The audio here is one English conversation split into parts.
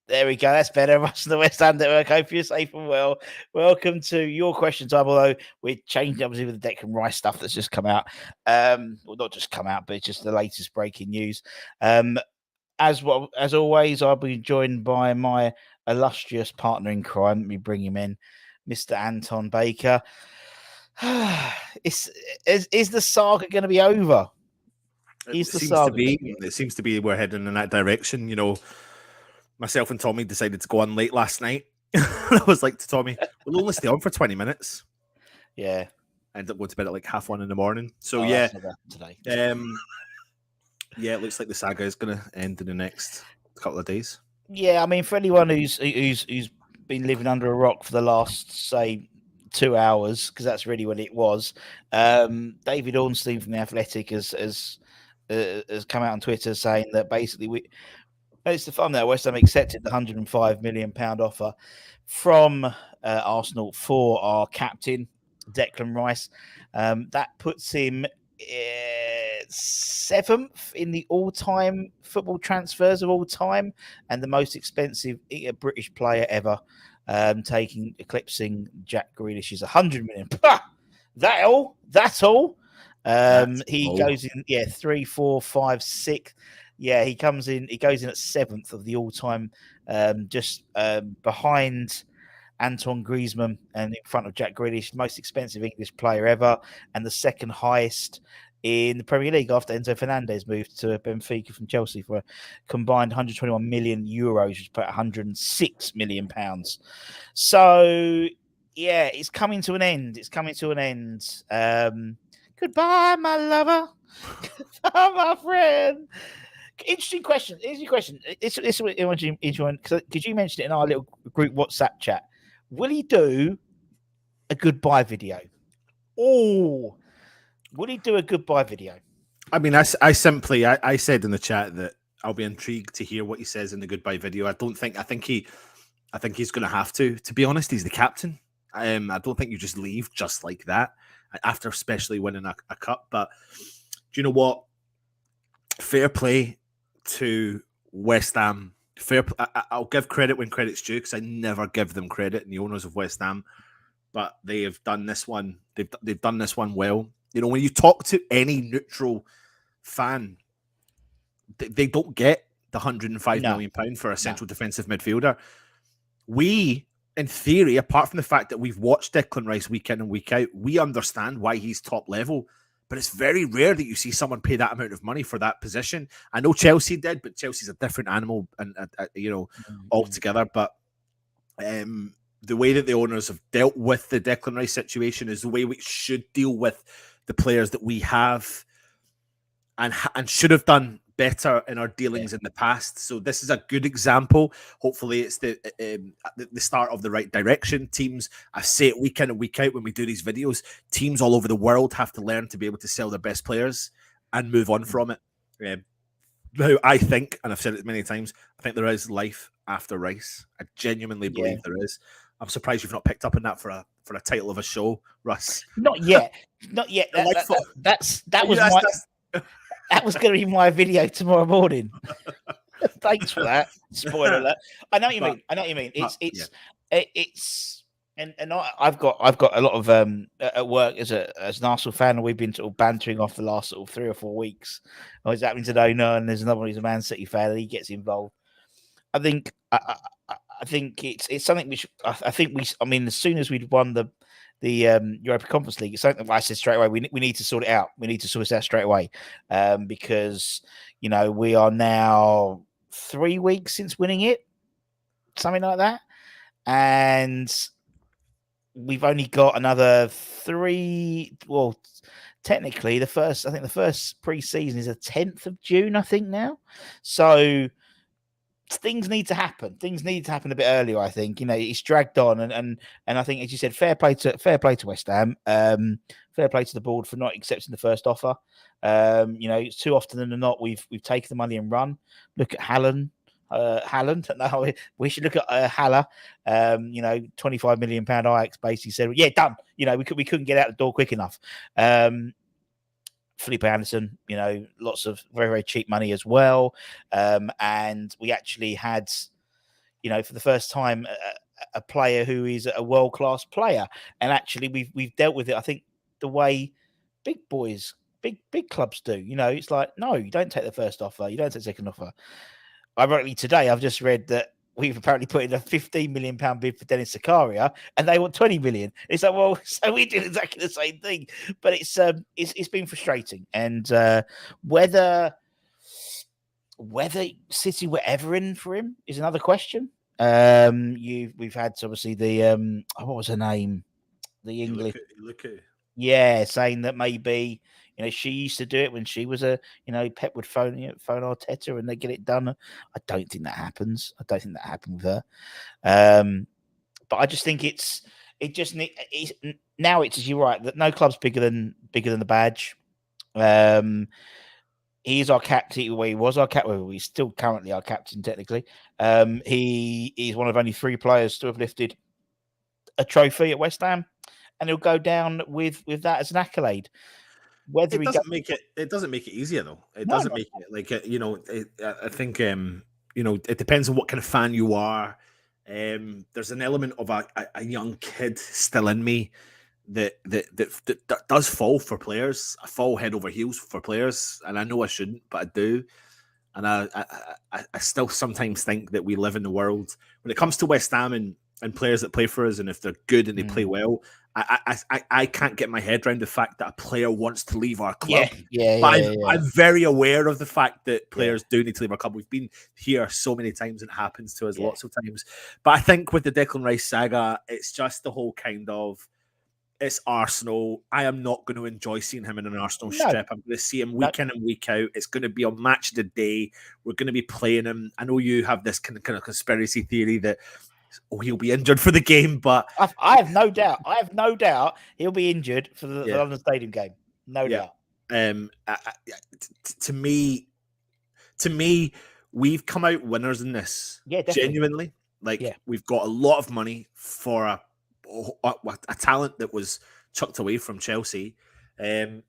There we go. That's better. Russ and the West Ham Network. Hope you're safe and well. Welcome to your question time. Although we're changing obviously with the Declan Rice stuff that's just come out. Well, not just come out, but it's just the latest breaking news. As always, I'll be joined by my illustrious partner in crime. Let me bring him in, Mr. Anton Baker. Is the saga going to be over? It seems to be we're heading in that direction. You know, myself and Tommy decided to go on late last night. I was like to Tommy, we'll only stay on for 20 minutes. Yeah. Ended up going to bed at like 1:30 in the morning. So today. Yeah, it looks like the saga is going to end in the next couple of days. Yeah, I mean, for anyone who's been living under a rock for the last, say, 2 hours, because that's really what it was. David Ornstein from The Athletic has come out on Twitter saying that basically it's the fun there. West Ham accepted the £105 million offer from Arsenal for our captain, Declan Rice. That puts him 7th in the all-time football transfers of all time, and the most expensive British player ever, eclipsing Jack Grealish's 100 million. That's all. Goes in 3, 4, 5, 6. Yeah, he goes in at 7th of the all-time, just behind Antoine Griezmann and in front of Jack Grealish, most expensive English player ever, and the second highest in the Premier League after Enzo Fernandez moved to Benfica from Chelsea for a combined 121 million euros, which is about 106 million pounds. So, yeah, it's coming to an end. Goodbye, my lover. Goodbye, my friend. Interesting question. This because you mentioned it in our little group WhatsApp chat. Will he do a goodbye video? Oh, will he do a goodbye video? I mean, I said in the chat that I'll be intrigued to hear what he says in the goodbye video. I think he's going to have to. To be honest, he's the captain. I don't think you just leave just like that after, especially winning a cup. But do you know what? Fair play to West Ham. I'll give credit when credit's due, because I never give them credit, and the owners of West Ham. But they have done this one. They've done this one well. You know, when you talk to any neutral fan, they don't get the £105 million for a central defensive midfielder. We, in theory, apart from the fact that we've watched Declan Rice week in and week out, we understand why he's top level. But it's very rare that you see someone pay that amount of money for that position. I know Chelsea did, but Chelsea's a different animal, and altogether. But the way that the owners have dealt with the Declan Rice situation is the way we should deal with the players that we have, and should have done better in our dealings in the past. So this is a good example. Hopefully it's the start of the right direction. Teams, I say it week in and week out when we do these videos, teams all over the world have to learn to be able to sell their best players and move on from it. Now, I think, and I've said it many times, I think there is life after Rice. I genuinely believe there is. I'm surprised you've not picked up on that for a title of a show, Russ. Not yet. That was going to be my video tomorrow morning. Thanks for that. Spoiler alert. I know what you mean. I've got a lot of at work as an Arsenal fan, and we've been sort of bantering off the last sort of 3 or 4 weeks. I was happening today, and there's another one who's a Man City fan, and he gets involved. I think it's something which I mean, as soon as we'd won the Europa Conference League, it's something that I said straight away. We need to sort it out. We need to sort this out straight away, because we are now 3 weeks since winning it, something like that, and we've only got another 3. Well, technically, the first pre-season is the 10th of June, I think now. So things need to happen. Things need to happen a bit earlier. I think it's dragged on, and I think, as you said, fair play to West Ham. Fair play to the board for not accepting the first offer. It's too often than not we've taken the money and run. Look at Haaland. No, we should look at Haller. £25 million Ajax basically said, yeah, done. We couldn't get out the door quick enough. Felipe Anderson, lots of very, very cheap money as well. And we actually had, for the first time, a player who is a world class player. And actually, we've dealt with it. I think the way big boys, big clubs do. It's like, no, you don't take the first offer, you don't take the second offer. Ironically, today I've just read that we've apparently put in a £15 million bid for Dennis Zakaria, and they want 20 million. It's like, well, so we did exactly the same thing. But it's been frustrating, and whether City were ever in for him is another question. We've had obviously the what was her name? The English, saying that maybe she used to do it when she was Pep would phone Arteta and they get it done. I don't think that happens. I don't think that happened with her. But I just think now it's you're right that no club's bigger than the badge. He's our captain. Well, he was our captain. Well, he's still currently our captain technically. He is one of only 3 players to have lifted a trophy at West Ham, and he'll go down with that as an accolade. Whether it doesn't make it easier though. It doesn't make it like I think it depends on what kind of fan you are. There's an element of a young kid still in me that does fall for players. I fall head over heels for players, and I know I shouldn't, but I do. And I still sometimes think that we live in the world when it comes to West Ham and players that play for us, and if they're good and they play well, I can't get my head around the fact that a player wants to leave our club. I'm very aware of the fact that players do need to leave our club. We've been here so many times and it happens to us lots of times. But I think with the Declan Rice saga, it's just the whole kind of, it's Arsenal. I am not going to enjoy seeing him in an Arsenal strip. I'm going to see him week in and week out. It's going to be on match of the day. We're going to be playing him. I know you have this kind of conspiracy theory that he'll be injured for the game, but I have no doubt. I have no doubt he'll be injured for the London Stadium game. No doubt. To me, we've come out winners in this. Yeah, definitely. Genuinely. We've got a lot of money for a talent that was chucked away from Chelsea, and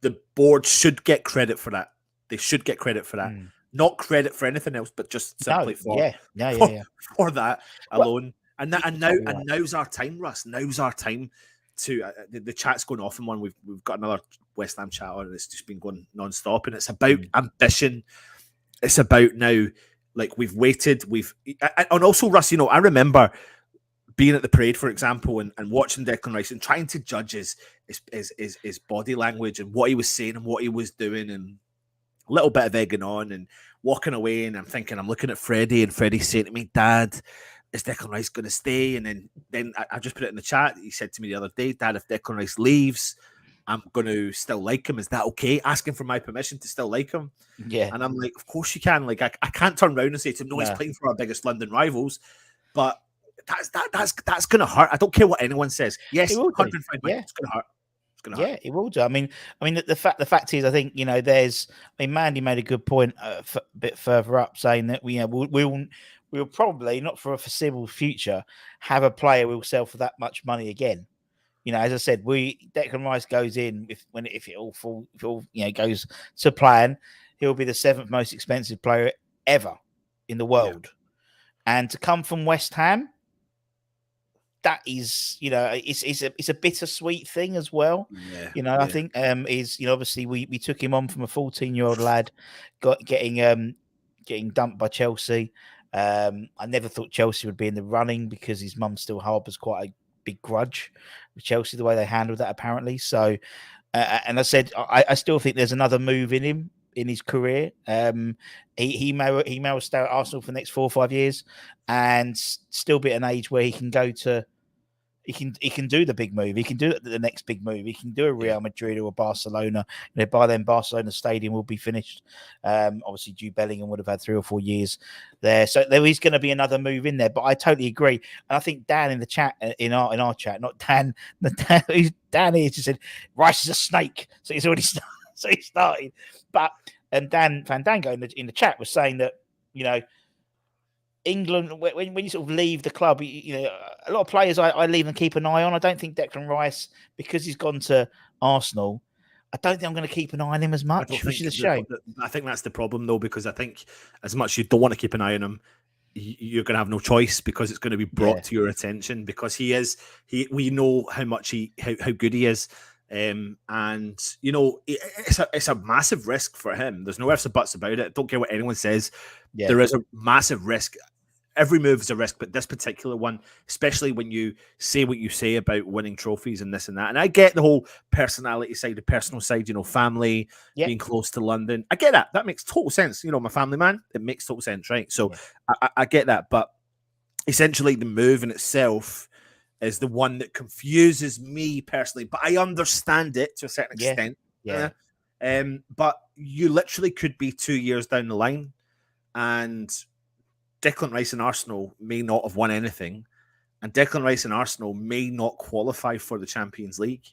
the board should get credit for that. They should get credit for that. Not credit for anything else, but just simply for that alone. And now's our time, Russ. Now's our time to the chat's going off in one. We've got another West Ham chat on, and it's just been going non-stop. And it's about ambition. It's about now, like we've waited. And also, Russ, I remember being at the parade, for example, and watching Declan Rice and trying to judge his body language and what he was saying and what he was doing, and a little bit of egging on and walking away. And I'm looking at Freddie, and Freddie's saying to me, "Dad, is Declan Rice going to stay?" And then I just put it in the chat. He said to me the other day, "Dad, if Declan Rice leaves, I'm going to still like him. Is that okay?" Asking for my permission to still like him. Yeah. And I'm like, of course you can. Like, I can't turn around and say to him, no, he's playing for our biggest London rivals. But that's going to hurt. I don't care what anyone says. Yes, it's going to hurt. Yeah, it will do. I mean, the fact is, I think Mandy made a good point a bit further up, saying that we'll probably not for a foreseeable future have a player we'll sell for that much money again. As I said, Declan Rice goes in if it all goes to plan, he'll be the 7th most expensive player ever in the world, and to come from West Ham. That is, it's a bittersweet thing as well. I think obviously we took him on from a 14-year-old lad, getting dumped by Chelsea. I never thought Chelsea would be in the running because his mum still harbours quite a big grudge with Chelsea, the way they handled that apparently. So, and I said I still think there's another move in him in his career. He may stay at Arsenal for the next 4 or 5 years and still be at an age where he can go to. He can do the big move. He can do the next big move. He can do a Real Madrid or a Barcelona. By then, Barcelona Stadium will be finished. Obviously, Jude Bellingham would have had 3 or 4 years there, so there is going to be another move in there. But I totally agree, and I think Dan in the chat, in our chat, not Dan, Dan here just said Rice is a snake, so he's already started. But Dan Fandango in the chat was saying that England, when you sort of leave the club, a lot of players I leave and keep an eye on. I don't think Declan Rice, because he's gone to Arsenal, I don't think I'm going to keep an eye on him as much, which is a shame. I think that's the problem, though, because I think as much as you don't want to keep an eye on him, you're going to have no choice because it's going to be brought to your attention because we know how much how good he is. And you know, it's a massive risk for him. There's no ifs or buts about it. Don't care what anyone says. Yeah. There is a massive risk. Every move is a risk, but this particular one, especially when you say what you say about winning trophies and this and that. And I get the whole personality side, the personal side, you know, family, being close to London. I get that. That makes total sense. You know, I'm a family man. It makes total sense, right? So I get that. But essentially, the move in itself is the one that confuses me personally. But I understand it to a certain extent. Yeah. But you literally could be 2 years down the line and Declan Rice and Arsenal may not have won anything, and Declan Rice and Arsenal may not qualify for the Champions League.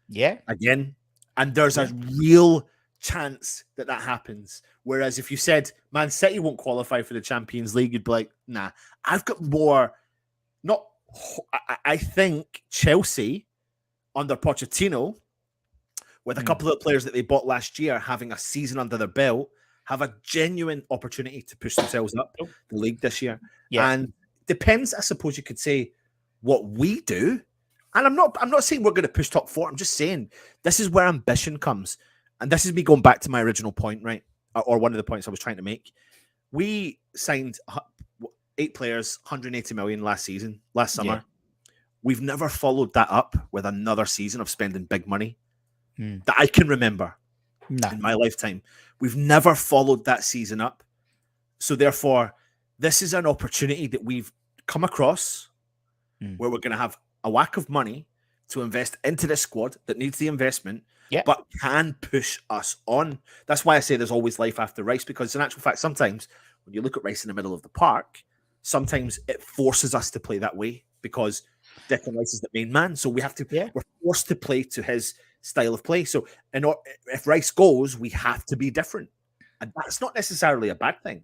Yeah. Again. And there's a real chance that happens. Whereas if you said Man City won't qualify for the Champions League, you'd be like, nah, I've got more. I think Chelsea under Pochettino, with a couple of players that they bought last year having a season under their belt, have a genuine opportunity to push themselves up the league this year. Yeah. And depends, I suppose you could say, what we do. And I'm not saying we're going to push top four. I'm just saying this is where ambition comes. And this is me going back to my original point, right? Or one of the points I was trying to make. We signed 8 players, 180 million last summer. Yeah. We've never followed that up with another season of spending big money that I can remember in my lifetime. We've never followed that season up. So therefore, this is an opportunity that we've come across where we're going to have a whack of money to invest into this squad that needs the investment, but can push us on. That's why I say there's always life after Rice, because in actual fact, sometimes when you look at Rice in the middle of the park, sometimes it forces us to play that way because Declan Rice is the main man. So we have to, we're forced to play to his style of play. So if Rice goes, we have to be different. And that's not necessarily a bad thing.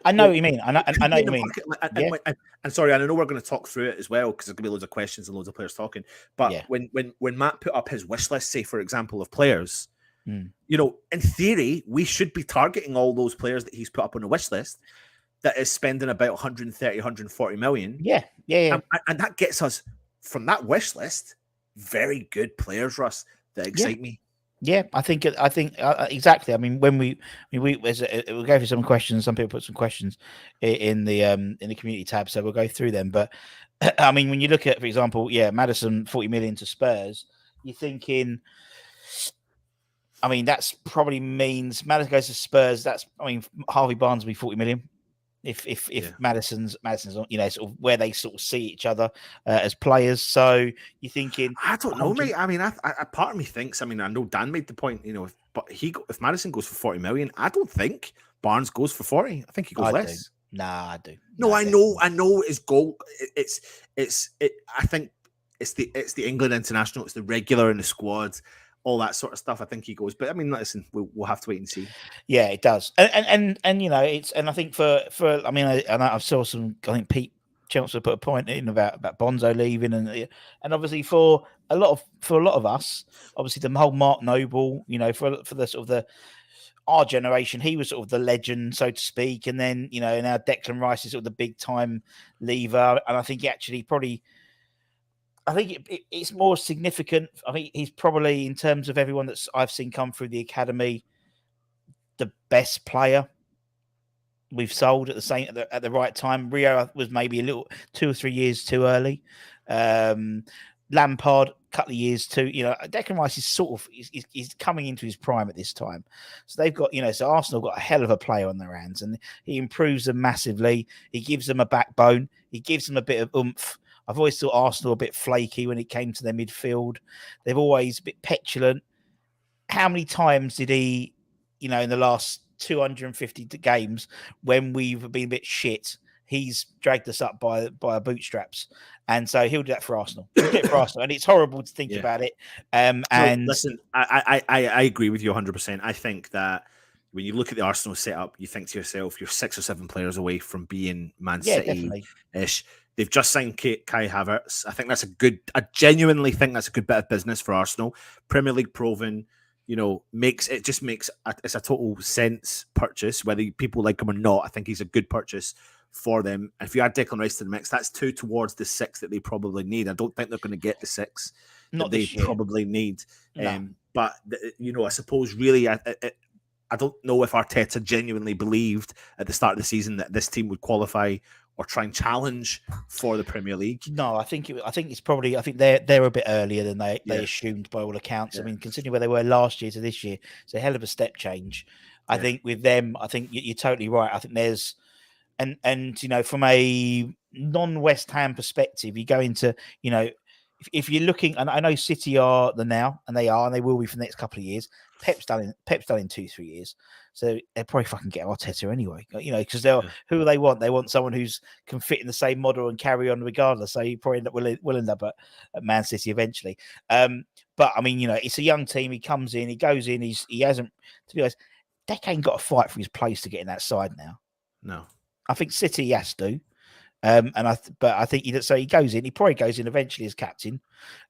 I know what you mean. I know what you mean. And sorry, and I know we're going to talk through it as well because there's going to be loads of questions and loads of players talking. But when Matt put up his wish list, say, for example, of players, you know, in theory, we should be targeting all those players that he's put up on the wish list that is spending about 130, 140 million. Yeah. And that gets us from that wish list very good players, Russ, that excite me. Yeah, I think exactly. I mean, when we go through some questions. Some people put some questions in the community tab, so we'll go through them. But I mean, when you look at, for example, Maddison 40 million to Spurs, you're thinking. I mean, that's probably means Maddison goes to Spurs. Harvey Barnes will be 40 million. If Maddison's you know, sort of where they sort of see each other as players. So you're thinking, I don't know, mate. I mean, I part of me thinks. I mean, I know Dan made the point, you know, if Maddison goes for 40 million, I don't think Barnes goes for 40. I think he goes less. Nah, I do. No, I know his goal. I think it's the England international. It's the regular in the squad. All that sort of stuff. I think he goes, but I mean, listen, we'll have to wait and see. Yeah, it does, and you know, I think for I mean, I saw some. I think Pete Chelmsford put a point in about Bonzo leaving, and obviously for a lot of us, obviously the whole Mark Noble, you know, for the sort of our generation, he was sort of the legend, so to speak, and then you know now Declan Rice is sort of the big time leaver, and I think he actually probably. I think it's more significant. I think he's probably, in terms of everyone that I've seen come through the academy, the best player we've sold at the right time. Rio was maybe a little 2 or 3 years too early. Lampard, couple of years too. You know, Declan Rice is sort of he's coming into his prime at this time. So they've got, you know, so Arsenal got a hell of a player on their hands, and he improves them massively. He gives them a backbone. He gives them a bit of oomph. I've always thought Arsenal a bit flaky when it came to their midfield. They've always a bit petulant. How many times did he, you know, in the last 250 games when we've been a bit shit, he's dragged us up by our bootstraps. And so he'll do that for Arsenal. He'll do it for Arsenal. And it's horrible to think about it. And listen, I agree with you 100%. I think that when you look at the Arsenal setup, you think to yourself, you're 6 or 7 players away from being Man City-ish. They've just signed Kai Havertz. I think I genuinely think that's a good bit of business for Arsenal. Premier League proven, makes it's a total sense purchase, whether people like him or not. I think he's a good purchase for them. If you add Declan Rice to the mix, that's 2 towards the 6 that they probably need. I don't think they're going to get the 6 Not that they this year. probably need. No. But I suppose really, I don't know if Arteta genuinely believed at the start of the season that this team would qualify or try and challenge for the Premier League. No, I think it's probably. I think they're a bit earlier than they assumed by all accounts. Yeah. I mean, considering where they were last year to this year, it's a hell of a step change. I think with them, I think you're totally right. I think there's, and from a non-West Ham perspective, you go into if you're looking, and I know City are the now, and they will be for the next couple of years. Pep's done in 2-3 years, so they'll probably fucking get Arteta anyway. Because who they want? They want someone who's can fit in the same model and carry on regardless. So you probably will end up at Man City eventually. But I mean, it's a young team. He comes in, he goes in. He hasn't, to be honest, Deck ain't got to fight for his place to get in that side now. No, I think City has to. But I think he goes in. He probably goes in eventually as captain,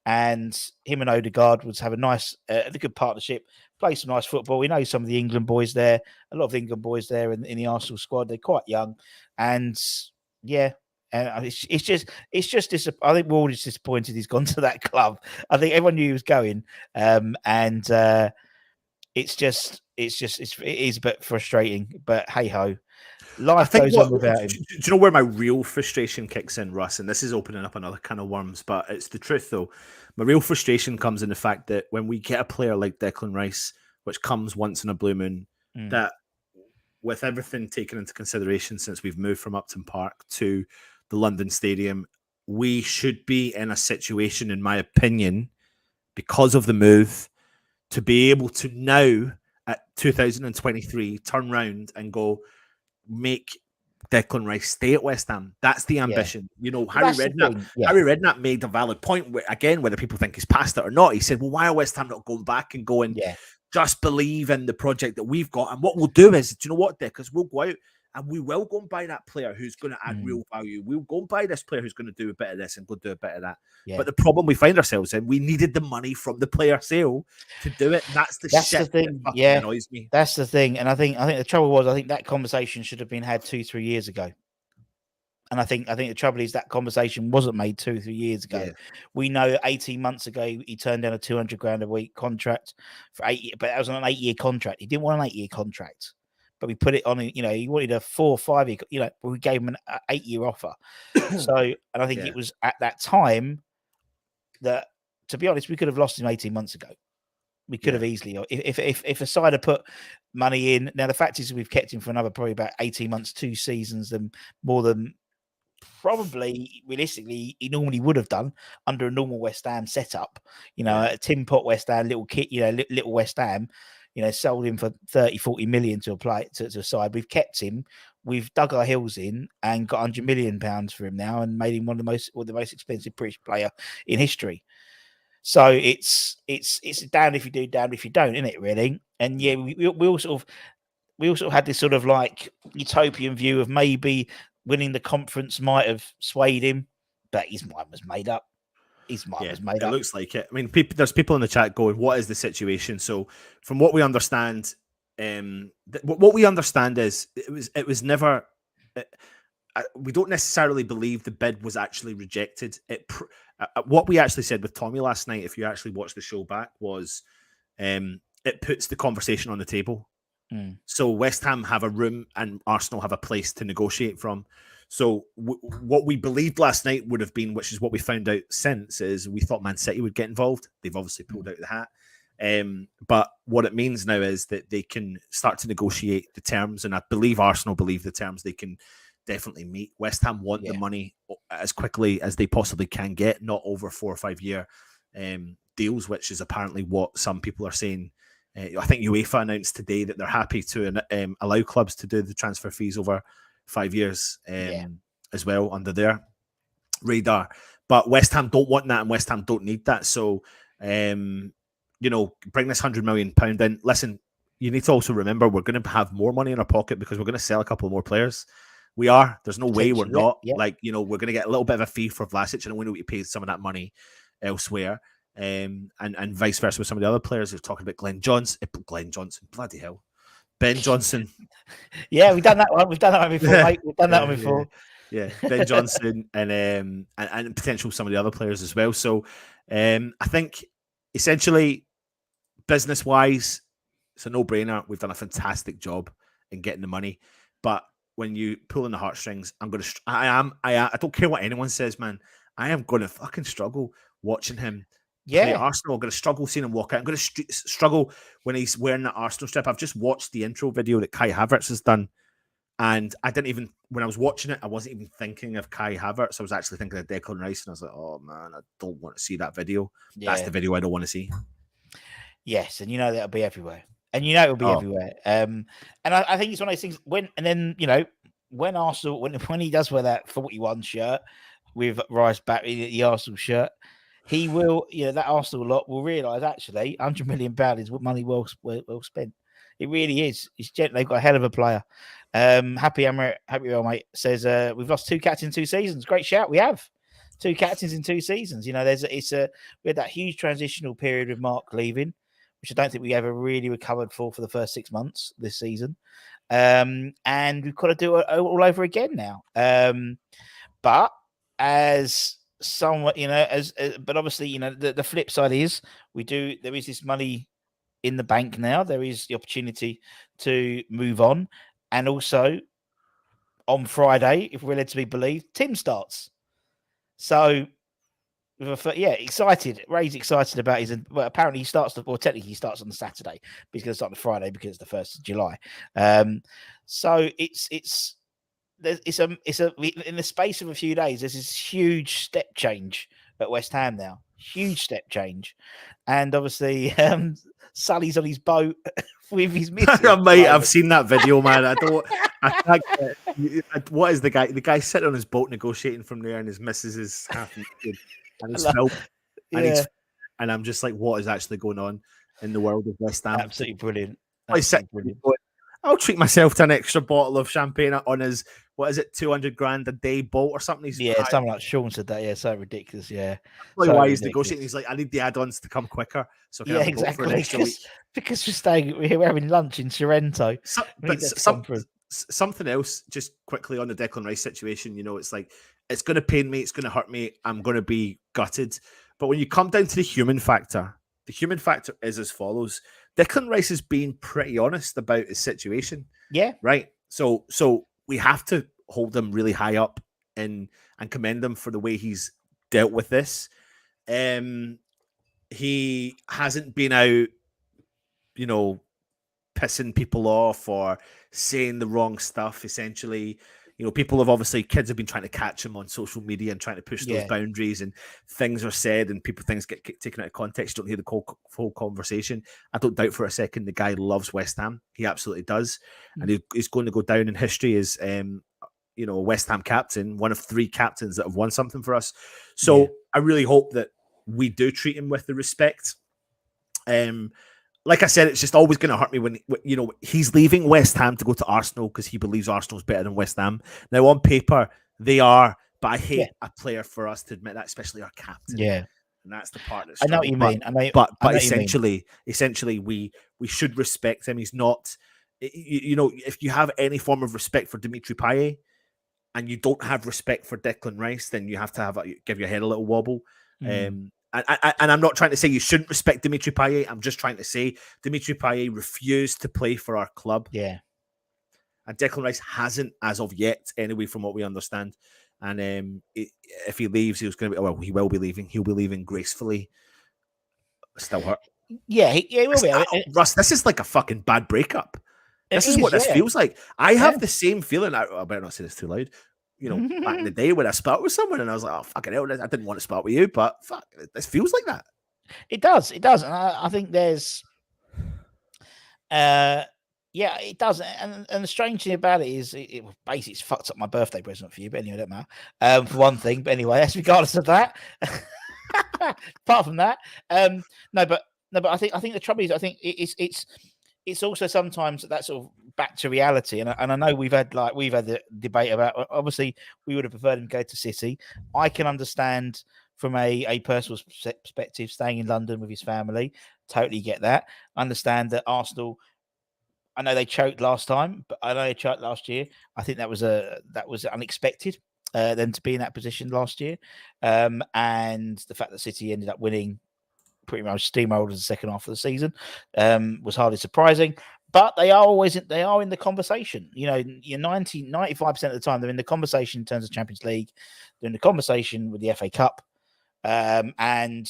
and him and Odegaard would have a good partnership. Play some nice football. We know some of the England boys there. A lot of the England boys there in the Arsenal squad. They're quite young, and it's just. I think we're all just disappointed he's gone to that club. I think everyone knew he was going, it is a bit frustrating. But hey ho. Life goes on without him. Do you know where my real frustration kicks in, Russ? And this is opening up another can of worms, but it's the truth, though. My real frustration comes in the fact that when we get a player like Declan Rice, which comes once in a blue moon, that with everything taken into consideration since we've moved from Upton Park to the London Stadium, we should be in a situation, in my opinion, because of the move, to be able to now, at 2023, turn round and go, make Declan Rice stay at West Ham. That's the ambition. Harry Redknapp made a valid point where, again, whether people think he's past it or not, he said, well, why are West Ham not going back and going, just believe in the project that we've got? And what we'll do is, do you know what, Dick? Because we'll go out and we will go and buy that player who's going to add real value. We'll go and buy this player who's going to do a bit of this and go do a bit of that. Yeah. But the problem we find ourselves in, we needed the money from the player sale to do it. That's the shit thing. That annoys me. That's the thing. And I think the trouble was, I think that conversation should have been had 2-3 years ago. And I think the trouble is that conversation wasn't made 2-3 years ago. Yeah. We know 18 months ago he turned down a $200,000 a week contract for 8 years, but that was on an 8-year contract. He didn't want an 8-year contract. But we put it on, he wanted a 4 or 5 year, we gave him an 8-year offer. And I think it was at that time that, to be honest, we could have lost him 18 months ago. We could have easily, if a side had put money in. Now, the fact is we've kept him for another probably about 18 months, 2 seasons, and more than probably realistically he normally would have done under a normal West Ham setup. A tin pot West Ham, little kit, little West Ham. Sold him for 30-40 million to a side. We've kept him. We've dug our heels in and got £100 million for him now, and made him one of the most expensive British player in history. So it's damned if you do, damned if you don't, isn't it? Really. And we all sort of had this sort of like utopian view of maybe winning the conference might have swayed him, but his mind was made up. His mind was made up. It looks like it. I mean, there's people in the chat going, what is the situation? So from what we understand, what we understand is it was never, we don't necessarily believe the bid was actually rejected. What we actually said with Tommy last night, if you actually watched the show back, was it puts the conversation on the table. So West Ham have a room and Arsenal have a place to negotiate from. So what we believed last night would have been, which is what we found out since, is we thought Man City would get involved. They've obviously pulled out the hat. But what it means now is that they can start to negotiate the terms, and I believe Arsenal believe the terms they can definitely meet. West Ham want the money as quickly as they possibly can get, not over 4 or 5 year deals, which is apparently what some people are saying. I think UEFA announced today that they're happy to allow clubs to do the transfer fees over 5 years as well under their radar. But West Ham don't want that, and West Ham don't need that. So, bring this £100 million in. Listen, you need to also remember we're going to have more money in our pocket because we're going to sell a couple more players. We are. There's no way we're not. We're going to get a little bit of a fee for Vlasic, and we know we paid some of that money elsewhere. and vice versa with some of the other players. They're talking about Glenn Johnson, bloody hell, Ben Johnson. Yeah, we've done that one. We've done that one before, mate. We've done that one before. Yeah, Ben Johnson and potential some of the other players as well. So I think essentially, business wise, it's a no-brainer. We've done a fantastic job in getting the money, but when you pull in the heartstrings, I don't care what anyone says, man. I am going to fucking struggle watching him play Arsenal. I'm going to struggle seeing him walk out. I'm going to struggle when he's wearing the Arsenal strip. I've just watched the intro video that Kai Havertz has done, and I didn't even, when I was watching it, I wasn't even thinking of Kai Havertz. I was actually thinking of Declan Rice, and I was like, oh man, I don't want to see that video. Yeah. That's the video I don't want to see. Yes, and you know that'll be everywhere. And you know it'll be everywhere. And I think it's one of those things when Arsenal, when he does wear that 41 shirt with Rice back in the Arsenal shirt, he will, that Arsenal lot will realise actually £100 million is money well spent. It really is. They've got a hell of a player. Happy Real mate says we've lost 2 captains in 2 seasons. Great shout. We have 2 captains in 2 seasons. We had that huge transitional period with Mark leaving, which I don't think we ever really recovered for the first 6 months this season. And we've got to do it all over again now. But as somewhat, but obviously, the flip side is there is this money in the bank now. There is the opportunity to move on. And also on Friday, if we're led to be believed, Tim starts. So excited. Ray's excited about apparently he starts, technically he starts on the Saturday, but he's going to start on the Friday because it's the 1st of July. So it's in the space of a few days, there's this huge step change at West Ham now. Huge step change. And obviously, Sully's on his boat with his missus. Mate, I've seen that video, man. What is the guy? The guy sitting on his boat negotiating from there, and his missus is half naked. And it's filmed, and I'm just like, what is actually going on in the world of West Ham? Absolutely brilliant. I'll treat myself to an extra bottle of champagne on his, what is it, 200 grand a day boat or something? Something like Sean said that. Yeah, so ridiculous. Yeah, that's why he's negotiating. He's like, I need the add-ons to come quicker. So exactly. Because we're having lunch in Sorrento. Something else, just quickly on the Declan Rice situation. It's like, it's going to pain me. It's going to hurt me. I'm going to be gutted. But when you come down to the human factor is as follows. Declan Rice has been pretty honest about his situation. Yeah. Right. So we have to hold him really high up and commend him for the way he's dealt with this. He hasn't been out, pissing people off or saying the wrong stuff, essentially. People have kids have been trying to catch him on social media and trying to push those boundaries, and things are said and things get taken out of context. You don't hear the full conversation. I don't doubt for a second the guy loves West Ham. He absolutely does. And he's going to go down in history as, a West Ham captain, one of 3 captains that have won something for us. So I really hope that we do treat him with the respect. Like I said, it's just always going to hurt me when he's leaving West Ham to go to Arsenal because he believes Arsenal's better than West Ham. Now, on paper, they are, but I hate a player for us to admit that, especially our captain. Yeah, and that's the part that's. I know what you mean. But essentially, we should respect him. He's not. If you have any form of respect for Dimitri Payet and you don't have respect for Declan Rice, then you have to give your head a little wobble. And I'm not trying to say you shouldn't respect Dimitri Payet. I'm just trying to say Dimitri Payet refused to play for our club. Yeah. And Declan Rice hasn't as of yet, anyway, from what we understand. And if he leaves, he will be leaving. He'll be leaving gracefully. Still hurt. Yeah, he will be. Russ, this is like a fucking bad breakup. This is what this feels like. I have the same feeling. I better not say this too loud. Back in the day when I spat with someone and I was like, oh, fucking hell, I didn't want to spat with you, but fuck, this feels like that. It does. And I think there's, it does. And the strange thing about it is, basically it's fucked up my birthday present for you, but anyway, it don't matter. For one thing, but anyway, that's regardless of that. Apart from that, but I think the trouble is, I think it's also sometimes that sort of back to reality. And I know we've had the debate about, obviously we would have preferred him to go to City. I can understand from a personal perspective, staying in London with his family. Totally get that. Understand that Arsenal, I know they choked last time, but I know they choked last year. I think that was unexpected, them to be in that position last year. And the fact that City ended up winning pretty much steamrolled in the second half of the season was hardly surprising. But they are in the conversation. You know, you're 95% of the time they're in the conversation in terms of Champions League. They're in the conversation with the FA Cup. And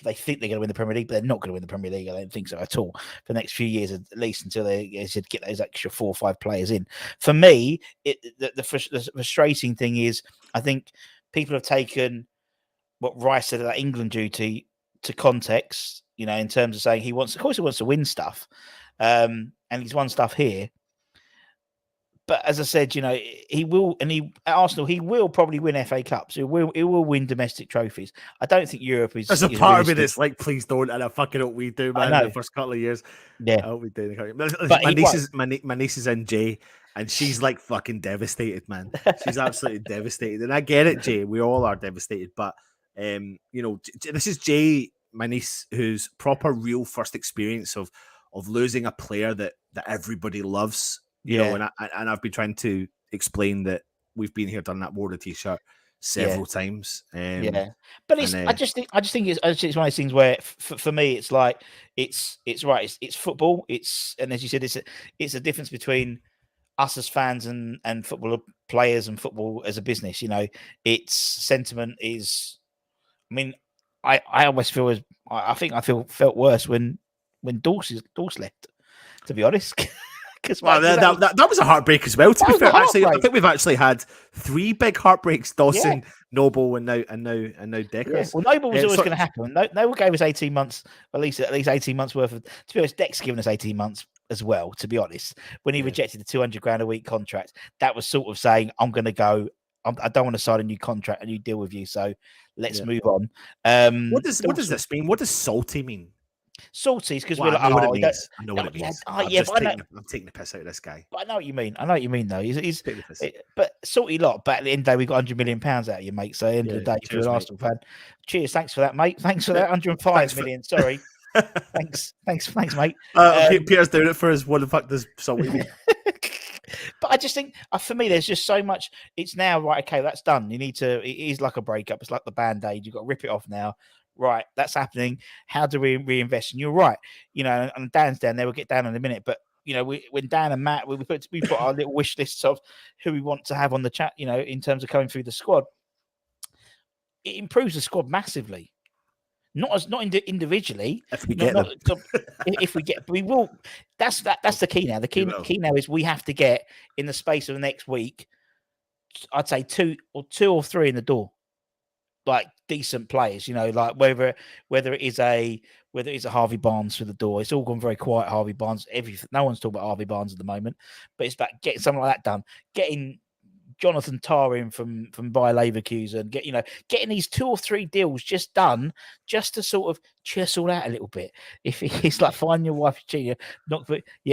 they think they're going to win the Premier League, but they're not going to win the Premier League. I don't think so at all for the next few years, at least until they should get those extra 4 or 5 players in. For me, the frustrating thing is I think people have taken what Rice said about England duty to context, you know, in terms of saying he wants to win stuff, and he's won stuff here. But as I said, you know, he will, and at Arsenal, he will probably win FA Cups. He will win domestic trophies. I don't think Europe is. There's a part of me that's like, please don't, and I fucking hope we do, man. In the first couple of years, yeah, I hope we do. But my niece is in Jay, and she's like fucking devastated, man. She's absolutely devastated, and I get it, Jay. We all are devastated, but you know, this is Jay, my niece, whose proper, real first experience of losing a player that everybody loves. You know, and I've been trying to explain that we've been here, done that, wore the t-shirt several times. But I just think it's one of those things where for me it's like it's right. It's football. And as you said, it's a difference between us as fans and football players and football as a business. You know, its sentiment is. I mean, I almost feel felt worse when Dorse left. To be honest. Well, that was a heartbreak as well. To be fair, actually, I think we've actually had 3 big heartbreaks: Dawson, Noble, and now Decker. Yeah. Well, Noble was always going to happen. Noble gave us 18 months, at least 18 months worth of. To be honest, Deck's given us 18 months as well. To be honest, when he rejected the $200,000 a week contract, that was sort of saying, "I'm going to go. I don't want to sign a new contract, a new deal with you. So let's move on." What does this mean? What does salty mean? Salty because we're like, I know what it means. I'm taking the piss out of this guy. But I know what you mean. Though. He's but salty lot. But at the end of the day, we got £100 million out of you, mate. So at the end of the day, if you're an Arsenal fan, cheers. Thanks for that, mate. Thanks for that. 105 million. Sorry. thanks, mate. Peter's doing it for us. What the fuck does salty mean? But I just think, for me, there's just so much. It's now right. Okay, that's done. You need to. It is like a breakup. It's like the Band-Aid. You've got to rip it off now. Right, that's happening. How do we reinvest? And you're right, you know. And Dan's down there. We'll get down in a minute. But you know, when Dan and Matt, we put our little wish lists of who we want to have on the chat. You know, in terms of coming through the squad, it improves the squad massively. Not individually. If we get them. If we get, we will. That's the key now. The key now is we have to get in the space of the next week. I'd say two or three in the door. Like decent players, you know, like whether it is a Harvey Barnes through the door. It's all gone very quiet. Harvey Barnes, everything. No one's talking about Harvey Barnes at the moment, but it's about getting something like that done. Getting Jonathan Tah in from Bayer Leverkusen, getting these 2 or 3 deals just done, just to sort of chisel out a little bit. If it's like finding your wife cheating,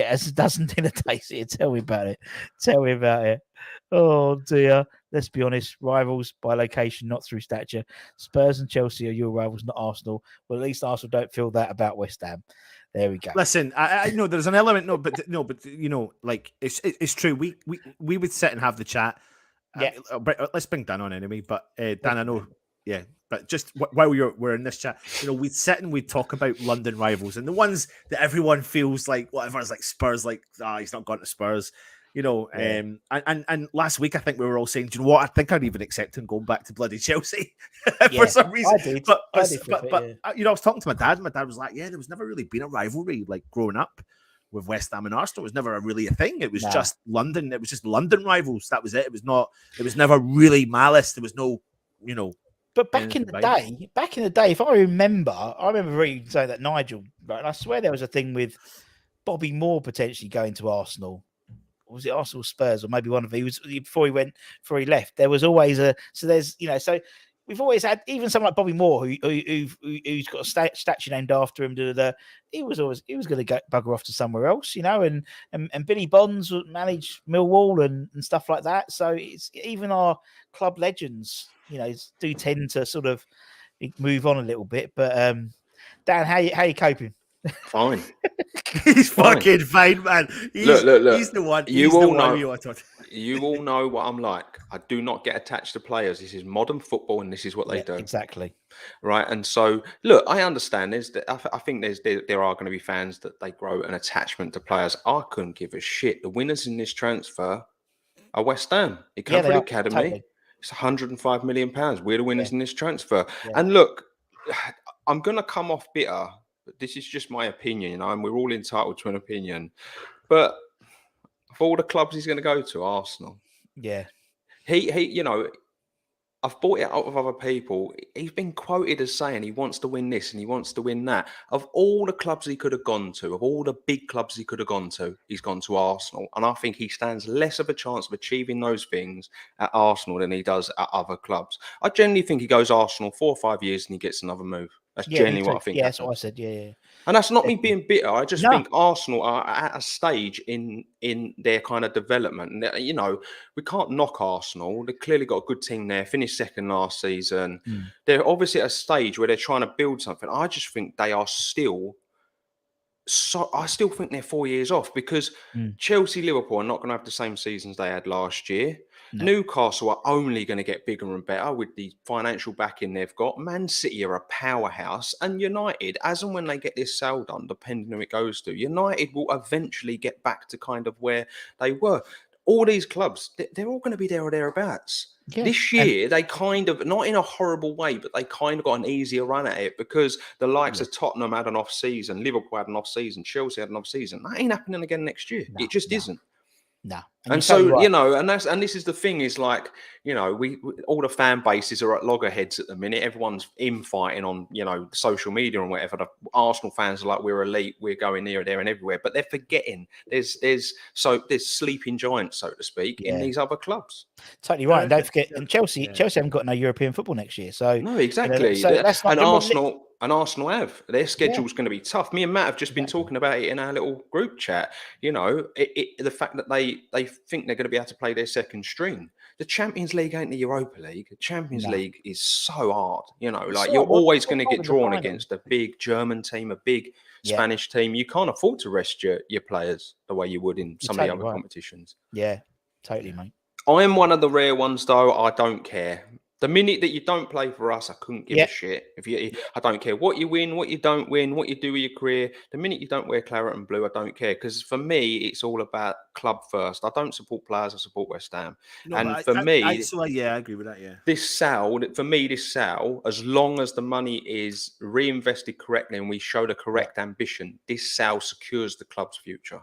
as a dozen dinner dates here. Tell me about it. Oh dear. Let's be honest, rivals by location, not through stature. Spurs and Chelsea are your rivals, not Arsenal. Well, at least Arsenal don't feel that about West Ham. There we go. Listen, I know there's an element, but you know, like it's true. We would sit and have the chat. Yeah. Let's bring Dan on anyway. But Dan, I know, yeah. But just while we're in this chat, you know, we'd sit and we'd talk about London rivals and the ones that everyone feels like whatever is like Spurs, like he's not gone to Spurs. You know, and last week I think we were all saying, do you know what? I think I'd even accept him going back to bloody Chelsea for some reason. I did. But you know, I was talking to my dad, and my dad was like, "Yeah, there was never really been a rivalry like growing up with West Ham and Arsenal. It was never really a thing. It was just London. It was just London rivals. That was it. It was never really malice. There was no, you know." But back in the day, if I remember reading saying that Nigel, right, and I swear there was a thing with Bobby Moore potentially going to Arsenal. Or was it Arsenal Spurs or maybe one of these before he left? There was always so there's, you know, so we've always had even someone like Bobby Moore, who's got a statue named after him. He was going to go bugger off to somewhere else, and Billy Bonds would manage Millwall and stuff like that. So it's even our club legends, do tend to sort of move on a little bit. But Dan, how you coping? Fine. He's fucking fine, man. Look. He's the one. You he's all the know. one you want to... You all know what I'm like. I do not get attached to players. This is modern football, and this is what they do. Exactly. Right. And so, look, I understand. I think there are going to be fans that they grow an attachment to players. I couldn't give a shit. The winners in this transfer are West Ham. It came from the academy. Totally. It's £105 million. We're the winners in this transfer. Yeah. And look, I'm going to come off bitter. But this is just my opinion, and we're all entitled to an opinion. But of all the clubs he's going to go to, Arsenal. Yeah. He I've bought it out of other people. He's been quoted as saying he wants to win this and he wants to win that. Of all the clubs he could have gone to, of all the big clubs he could have gone to, he's gone to Arsenal. And I think he stands less of a chance of achieving those things at Arsenal than he does at other clubs. I generally think he goes Arsenal 4 or 5 years and he gets another move. That's generally what I think. Yeah, that's what I said. Yeah. And that's not me being bitter. I just think Arsenal are at a stage in their kind of development. And, we can't knock Arsenal. They've clearly got a good team there. Finished second last season. They're obviously at a stage where they're trying to build something. I just think they are still... So I still think they're 4 years off because Chelsea, Liverpool are not going to have the same seasons they had last year. No. Newcastle are only going to get bigger and better with the financial backing they've got. Man City are a powerhouse, and United, as and when they get this sale done, depending who it goes to, United will eventually get back to kind of where they were. All these clubs, they're all going to be there or thereabouts. Yeah. This year, they kind of, not in a horrible way, but they kind of got an easier run at it because the likes of Tottenham had an off-season, Liverpool had an off-season, Chelsea had an off-season. That ain't happening again next year. It just isn't. No. And so, right. And this is the thing is like, we all the fan bases are at loggerheads at the minute. Everyone's infighting on, social media and whatever. The Arsenal fans are like, we're elite, we're going here, there and everywhere. But they're forgetting there's sleeping giants, so to speak, in these other clubs. Totally right. And don't forget, and Chelsea haven't got no European football next year. So no, exactly. And Arsenal have. Their schedule's going to be tough. Me and Matt have just been talking about it in our little group chat. The fact that they think they're going to be able to play their second string. The Champions League ain't the Europa League. The Champions League is so hard. You're always going to get drawn against a big German team, a big Spanish team. You can't afford to rest your players the way you would in some of the other competitions. Yeah, totally, mate. I am one of the rare ones, though. I don't care. The minute that you don't play for us, I couldn't give a shit. I don't care what you win, what you don't win, what you do with your career. The minute you don't wear claret and blue, I don't care. Because for me, it's all about club first. I don't support players, I support West Ham. No, and for me, I agree with that, yeah. This sale, as long as the money is reinvested correctly and we show the correct ambition, this sale secures the club's future.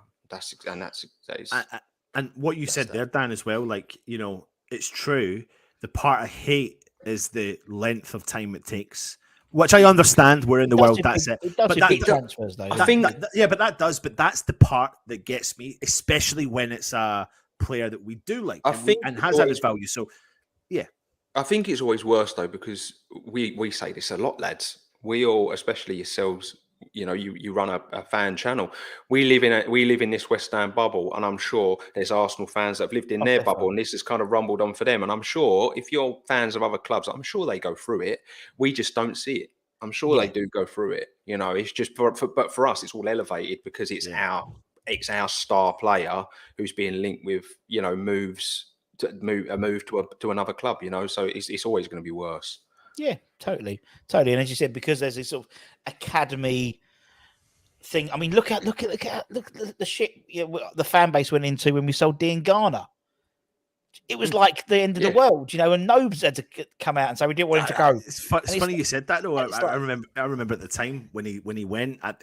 And what you said there, Dan, as well, it's true. The part I hate is the length of time it takes, which I understand. We're in the world. That's it. It does big transfers, though. But that's the part that gets me, especially when it's a player that we do like and has added value. So, yeah. I think it's always worse, though, because we say this a lot, lads. We all, especially yourselves, you run a fan channel. We live in this West Ham bubble, and I'm sure there's Arsenal fans that have lived in their bubble, and this has kind of rumbled on for them. And I'm sure if you're fans of other clubs, I'm sure they go through it. We just don't see it. I'm sure they do go through it. It's just but for us, it's all elevated because it's our star player who's being linked with moves to move to another club. So it's always going to be worse. Yeah, totally. And as you said, because there's this sort of academy thing. I mean, look at the shit the fan base went into when we sold Dean Garner. It was like the end of the world, and Nobes had to come out and say we didn't want him to go. It's funny you said that, though. I remember at the time when he went at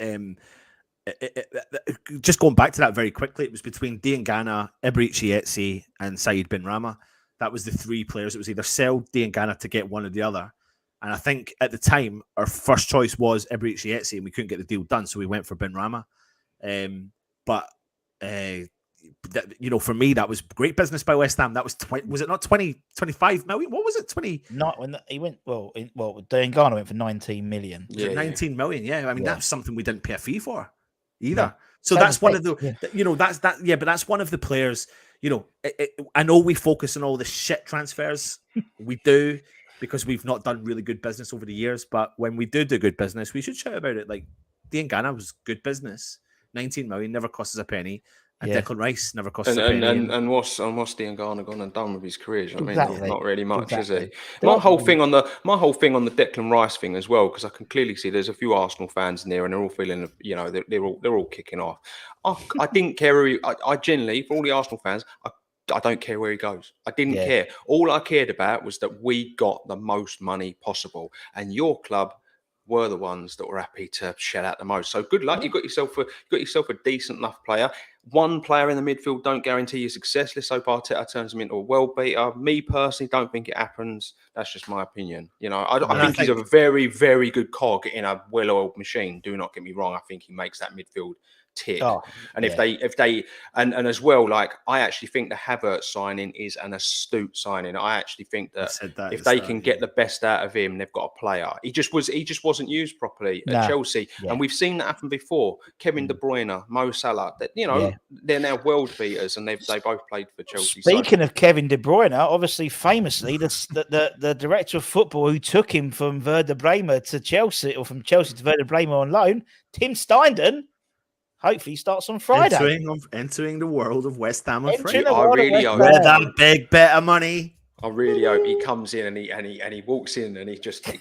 just going back to that very quickly. It was between Dean Garner, Eberechi Eze, and Said Bin Rama. That was the three players. It was either sell Dean Garner to get one or the other. And I think at the time, our first choice was Eberechi Eze, and we couldn't get the deal done, so we went for Ben Rama. But for me, that was great business by West Ham. That was was it not 25 million? What was it? 20? Not when he went. Diangana went for 19 million. Yeah, 19 million. Yeah, I mean that's something we didn't pay a fee for either. No. So Same that's as one Beck, of the, yeah. but that's one of the players. I know we focus on all the shit transfers. We do because we've not done really good business over the years. But when we do good business, we should shout about it. Like Diangana was good business. 19 million never cost us a penny. And Declan Rice never cost us a penny. And what's Diangana gone and done with his career? I mean, not really much, is he? Exactly. My whole thing on the Declan Rice thing as well, because I can clearly see there's a few Arsenal fans in there, and they're all feeling, they're all kicking off. I didn't care. I genuinely, for all the Arsenal fans, I don't care where he goes. I didn't care. All I cared about was that we got the most money possible, and your club were the ones that were happy to shell out the most. So good luck. You got yourself a decent enough player. One player in the midfield don't guarantee your success. Let's hope Arteta turns him into a world beater. Me personally, don't think it happens. That's just my opinion. I think he's a very, very good cog in a well-oiled machine. Do not get me wrong. I think he makes that midfield tick. If they and as well, like I actually think the Havertz signing is an astute signing. I actually think that if they can get the best out of him, they've got a player. He just wasn't used properly at Chelsea, and we've seen that happen before. Kevin De Bruyne, Mo Salah, they're now world beaters, and they both played for Chelsea. Speaking of Kevin De Bruyne, obviously famously the director of football who took him from Werder Bremen to Chelsea, or from Chelsea to Werder Bremen on loan, Tim Steindl, hopefully starts on Friday. Entering the world of West Ham on Friday. I really hope with a big bit of money. I really hope he comes in and he walks in and he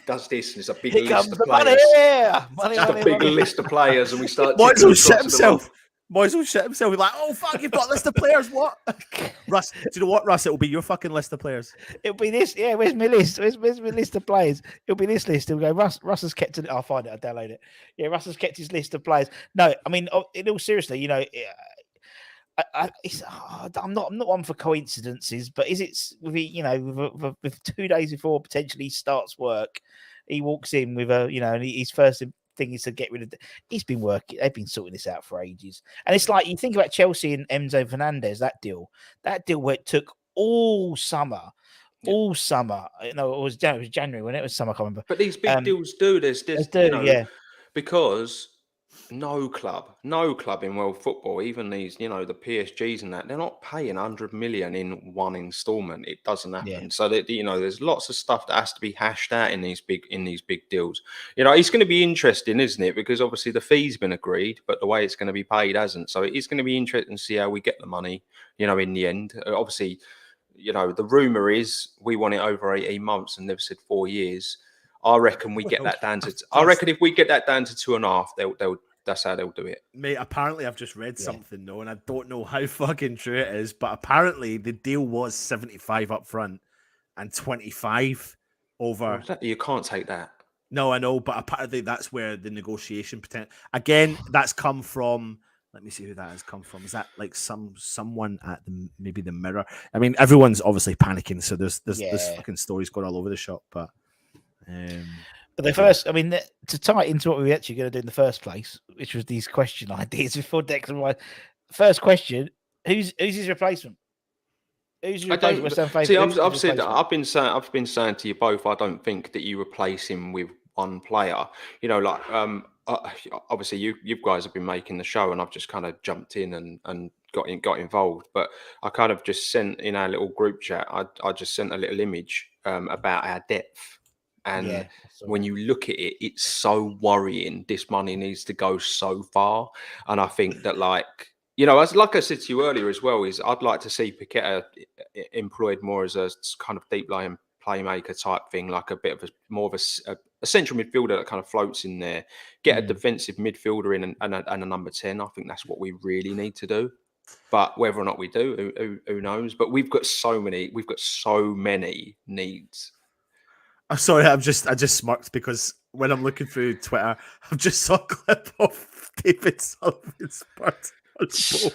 does this, and it's a big list of players. A big list of players, and we start. Might as well shit himself. He's like, oh fuck, you've got a list of players. What? Russ, do you know what, Russ? It'll be your fucking list of players. It'll be this. Yeah, where's my list? Where's my list of players? It'll be this list. He'll go, Russ has kept it. I'll find it. I'll download it. Yeah, Russ has kept his list of players. No, I mean, in all seriously, I'm not one for coincidences, but is it with 2 days before potentially he starts work, he walks in with and his first thing is to get rid of. He's been working. They've been sorting this out for ages, and it's like you think about Chelsea and Enzo Fernandez. That deal where it took all summer. All summer, it was January when it was summer. I can't remember. But these big deals do this, because no club in world football, even these, the PSGs and that, they're not paying 100 million in one installment. It doesn't happen. Yeah. So that there's lots of stuff that has to be hashed out in these big deals. It's going to be interesting, isn't it? Because obviously the fee's been agreed, but the way it's going to be paid hasn't. So it is going to be interesting to see how we get the money. In the end, obviously, the rumor is we want it over 18 months, and they've said 4 years. I reckon we get that down to. I reckon if we get that down to 2.5, that's how they'll do it. Mate, apparently I've just read something though, and I don't know how fucking true it is, but apparently the deal was 75 up front and 25 over. You can't take that. No, I know, but apparently that's where the negotiation potential. Again, that's come from. Let me see who that has come from. Is that like someone at maybe the Mirror? I mean, everyone's obviously panicking, so there's fucking stories going all over the shop, but. But the first, I mean, to tie it into what we were actually going to do in the first place, which was these question ideas before Declan Rice. First question: Who's his replacement? Who's his replacement? See, I've been saying to you both. I don't think that you replace him with one player. Obviously, you guys have been making the show, and I've just kind of jumped in and got involved. But I kind of just sent in our little group chat. I just sent a little image about our depth. And when you look at it, it's so worrying. This money needs to go so far. And I think that, as like I said to you earlier as well, is I'd like to see Paqueta employed more as a kind of deep line playmaker type thing, like a bit of more of a central midfielder that kind of floats in there. Get a defensive midfielder in and a number 10. I think that's what we really need to do. But whether or not we do, who knows? But we've got so many needs. I'm sorry, I just smirked because when I'm looking through Twitter, I've just saw a clip of David Sullivan's bird on the ball.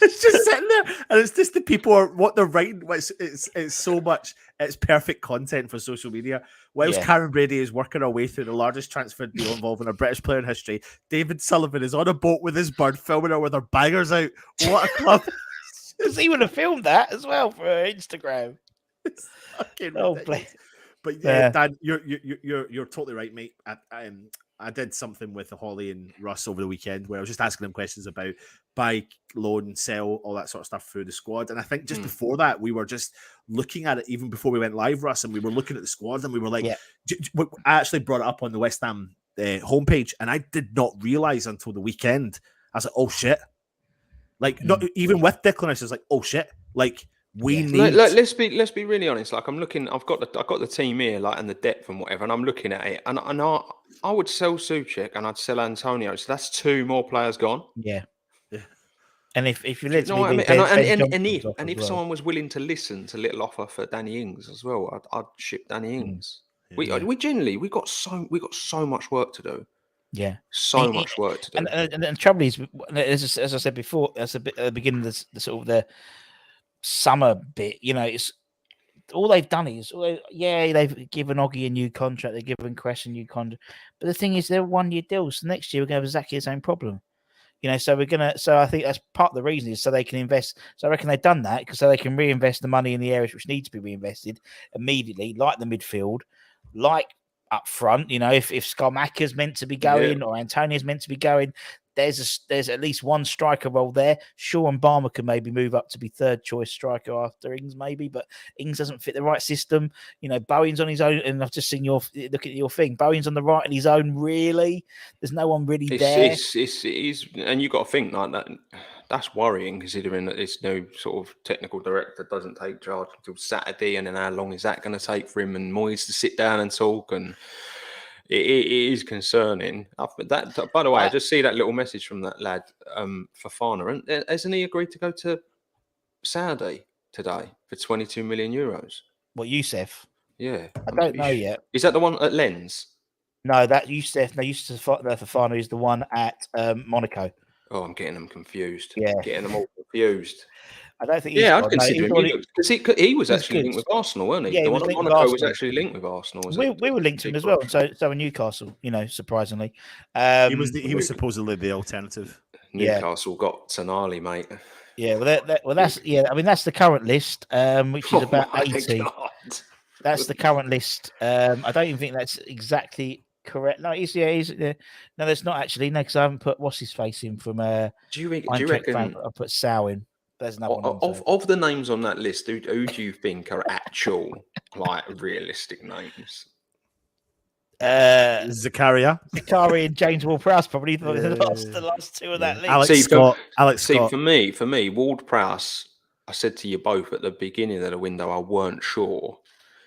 It's just sitting there, and it's just the people are what they're writing. It's so much. It's perfect content for social media. Whilst Karen Brady is working her way through the largest transfer deal involving a British player in history, David Sullivan is on a boat with his bird, filming her with her bangers out. What a club! Because he would have filmed that as well for Instagram. It's fucking Oh, ridiculous. But Yeah. Dan, you're totally right, mate. I did something with Holly and Russ over the weekend where I was just asking them questions about buy, loan, sell, all that sort of stuff through the squad. And I think just before that, we were just looking at it even before we went live, Russ, and we were looking at the squad and we were like, I actually brought it up on the West Ham homepage, and I did not realize until the weekend. I was like, oh shit. Like, not even with Declan Rice, it's like, oh shit. Like, we need. Let's be really honest. Like, I'm looking. I've got the team here, like, and the depth and whatever, and I'm looking at it, and I would sell Souček and I'd sell Antonio. So that's 2 more players gone. Yeah. And if you you know what I mean? And if well. someone was willing to listen to little offer for Danny Ings as well, I'd ship Danny Ings. We generally we got so much work to do. Yeah, so much work to do. And the trouble is, as I said before, that's a bit at the beginning of the sort of the summer bit. You know, it's all they've done is, they've given Oggy a new contract, they've given Cress a new contract, but the thing is, they're 1-year deals. So next year we're going to have exactly the same problem. You know, so I think that's part of the reason is so they can invest. So I reckon they've done that because so they can reinvest the money in the areas which need to be reinvested immediately, like the midfield, like up front. You know, if Skarmaka's meant to be going or Antonio's meant to be going, there's at least one striker role there. Shaw and Barmer can maybe move up to be third choice striker after Ings, maybe, but Ings doesn't fit the right system. You know, Bowen's on his own, and I've just seen look at your thing. Bowen's on the right on his own. Really, there's no one really there. And you got to think like that. That's worrying considering that this new sort of technical director doesn't take charge until Saturday, and then how long is that going to take for him and Moyes to sit down and talk? And it is concerning. That, by the way, I just see that little message from that lad, Fofana, and hasn't he agreed to go to Saudi today for 22 million euros? What, Youssef? Yeah, I don't know yet. Is that the one at Lens? No, that Youssef. No, Fofana is the one at Monaco. Oh, I'm getting them confused. Yeah, getting them all confused. I don't think. I'd consider him because he was actually linked with Arsenal, weren't he? Yeah, the one at Monaco was actually linked with Arsenal. We were linked to him as well, and so were Newcastle. You know, surprisingly, he was supposedly the alternative. Newcastle got Tonali, mate. Yeah, that's I mean, that's the current list, which is about 80. God. That's the current list. I don't even think that's exactly correct. No, no, that's not actually. No, because I haven't put what's his face in from. Do you reckon I put Sow in? There's no one of the names on that list. Who do you think are actual, like, realistic names? Zakaria and James Ward-Prowse probably the last 2 of that list. Alex Scott. For me, Ward-Prowse. I said to you both at the beginning of the window, I weren't sure.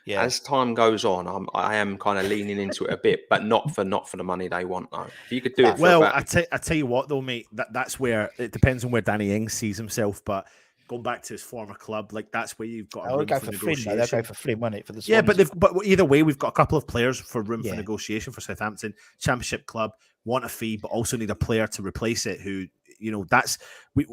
Yeah. As time goes on, I am kind of leaning into it a bit, but not for the money they want though. If you could do it, I tell you what though, mate, that's where it depends on where Danny Ings sees himself. But going back to his former club, like that's where you've got. They'll go for Flynn. They'll go for Flynn, won't it? For the Swans. But either way, we've got a couple of players for room for negotiation for Southampton. Championship club want a fee, but also need a player to replace it. Who, you know,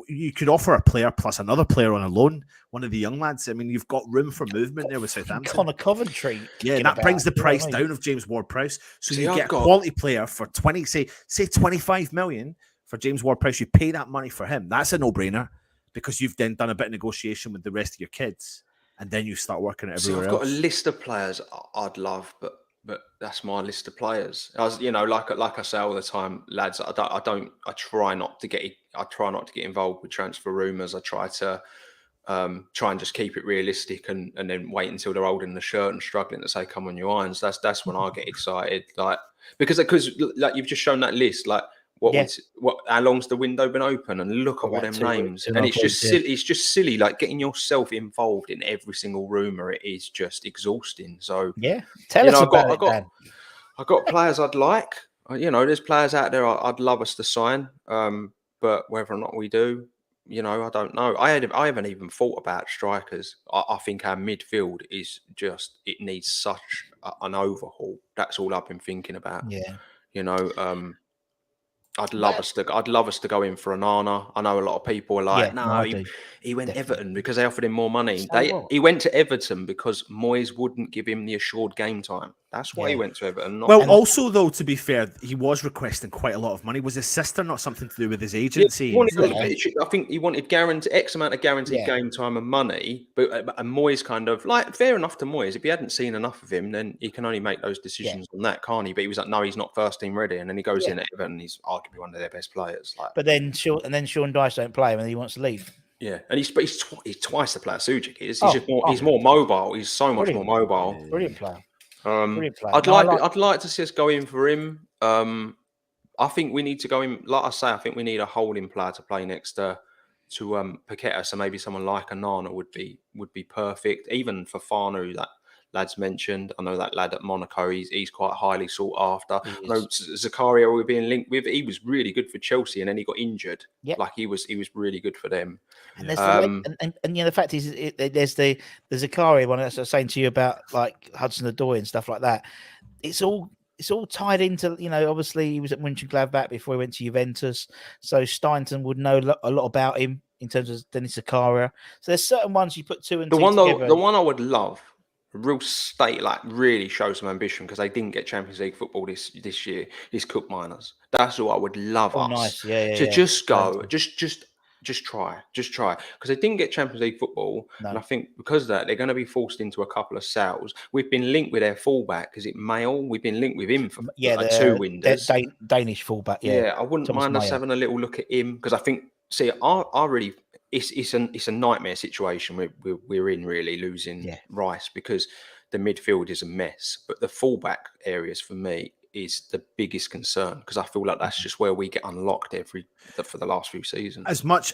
you could offer a player plus another player on a loan. One of the young lads. I mean, you've got room for movement there with Southampton. Connor Coventry. Yeah, and that brings the price down of James Ward-Prowse. So you get a quality player for 25 million for James Ward-Prowse. You pay that money for him. That's a no-brainer because you've then done a bit of negotiation with the rest of your kids, and then you start working it everywhere else. I've got a list of players I'd love, but that's my list of players. Like I say all the time, lads. I try not to get involved with transfer rumours. I try to try and just keep it realistic and then wait until they're holding the shirt and struggling to say, "Come on, your irons." That's when I get excited. Like because like you've just shown that list. Like how long's the window been open? And look at all them names. And it's just silly. It's just silly. Like getting yourself involved in every single rumour. It is just exhausting. So tell us about it, Dan. I've got players I'd like. You know, there's players out there I'd love us to sign. But whether or not we do, you know, I don't know. I haven't even thought about strikers. I think our midfield is just, it needs such an overhaul. That's all I've been thinking about. Yeah. You know, I'd love us to go in for Onana. I know a lot of people are like, he went Everton because they offered him more money. He went to Everton because Moyes wouldn't give him the assured game time. That's why he went to Everton. Well, also though, to be fair, he was requesting quite a lot of money. Was his sister not something to do with his agency? I think he wanted X amount of guaranteed game time and money. But and Moyes kind of like fair enough to Moyes. If he hadn't seen enough of him, then he can only make those decisions on that, can't he? But he was like, no, he's not first team ready, and then he goes in at Everton. And he's arguably one of their best players. Like, but then Sean Dyche don't play him, and he wants to leave. Yeah, and he's twice the player Suchek is. He's more mobile. He's so much more mobile. Brilliant player. I'd like to see us go in for him. I think we need to go in. Like I say, I think we need a holding player to play next to Paqueta. So maybe someone like Onana would be perfect. Even for Fafana, that lad's mentioned. I know that lad at Monaco. He's quite highly sought after. I know Zakaria we're being linked with. He was really good for Chelsea, and then he got injured. Yep. Like he was really good for them. And there's the fact is, there's the Zakaria one that's I was saying to you about like Hudson-Odoi and stuff like that. It's all tied into, obviously he was at Mönchengladbach before he went to Juventus, so Steinton would know a lot about him in terms of Dennis Zakaria. So there's certain ones you put two and two together. The one I would love, real state, like really show some ambition because they didn't get Champions League football this year, is Cook Miners. That's what I would love us to just go, just try because they didn't get Champions League football, and I think because of that they're going to be forced into a couple of sales. We've been linked with their fullback. Is it Mail? We've been linked with him for 2 windows. Danish fullback. I wouldn't mind us having a little look at him because I think I really it's a nightmare situation we're in, really, losing Rice because the midfield is a mess, but the fullback areas for me is the biggest concern because I feel like that's just where we get unlocked for the last few seasons. As much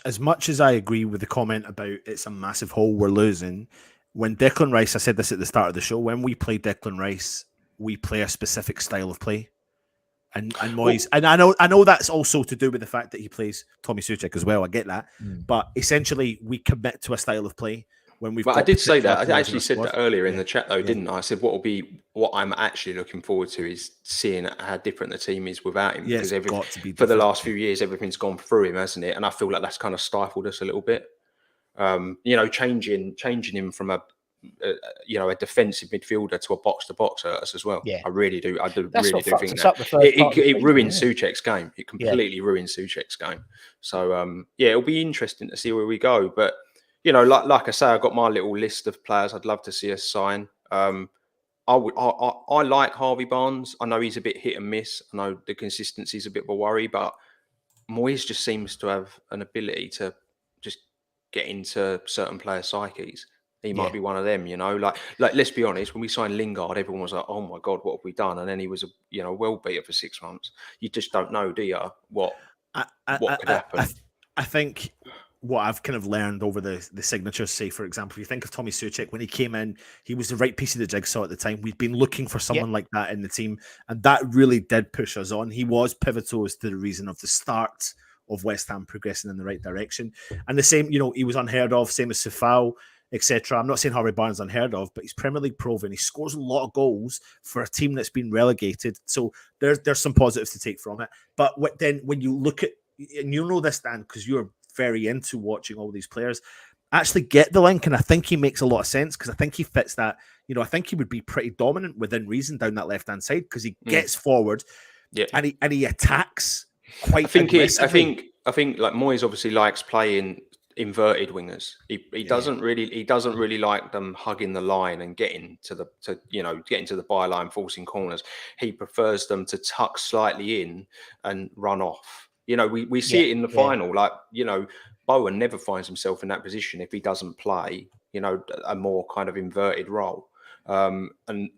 as I agree with the comment about it's a massive hole we're losing, when Declan Rice, I said this at the start of the show, when we play Declan Rice, we play a specific style of play. And Moyes, and I know that's also to do with the fact that he plays Tommy Suchek as well. I get that, but essentially we commit to a style of play when we've. But I did say that. I actually said that earlier in the chat, though, didn't I? I said what I'm actually looking forward to is seeing how different the team is without him. Yeah, because for the last few years, everything's gone through him, hasn't it? And I feel like that's kind of stifled us a little bit. Changing him from a defensive midfielder to a box-to-box hurt us as well. Yeah. I really do. I do really do think that it ruined Suchek's game. It completely ruined Suchek's game. So it'll be interesting to see where we go. But like I say, I've got my little list of players I'd love to see us sign. I like Harvey Barnes. I know he's a bit hit and miss. I know the consistency is a bit of a worry, but Moyes just seems to have an ability to just get into certain player psyches. He might be one of them, like let's be honest, when we signed Lingard, everyone was like, oh my God, what have we done? And then he was a world beater for 6 months. You just don't know, do you, what could happen? I think what I've kind of learned over the signatures, say, for example, if you think of Tommy Suchek, when he came in, he was the right piece of the jigsaw at the time. We'd been looking for someone like that in the team, and that really did push us on. He was pivotal as to the reason of the start of West Ham progressing in the right direction. And the same, he was unheard of, same as Sefao, etc. I'm not saying Harvey Barnes unheard of, but he's Premier League proven. He scores a lot of goals for a team that's been relegated. So there's some positives to take from it. But then when you look at, and you know this, Dan, because you're very into watching all these players, actually get the link. And I think he makes a lot of sense because I think he fits that. I think he would be pretty dominant within reason down that left-hand side because he gets forward and he attacks quite aggressively. I think like Moyes obviously likes playing inverted wingers. He doesn't really like them hugging the line and getting to the byline, forcing corners. He prefers them to tuck slightly in and run off. We see it in the final. Like, Bowen never finds himself in that position if he doesn't play, a more kind of inverted role. And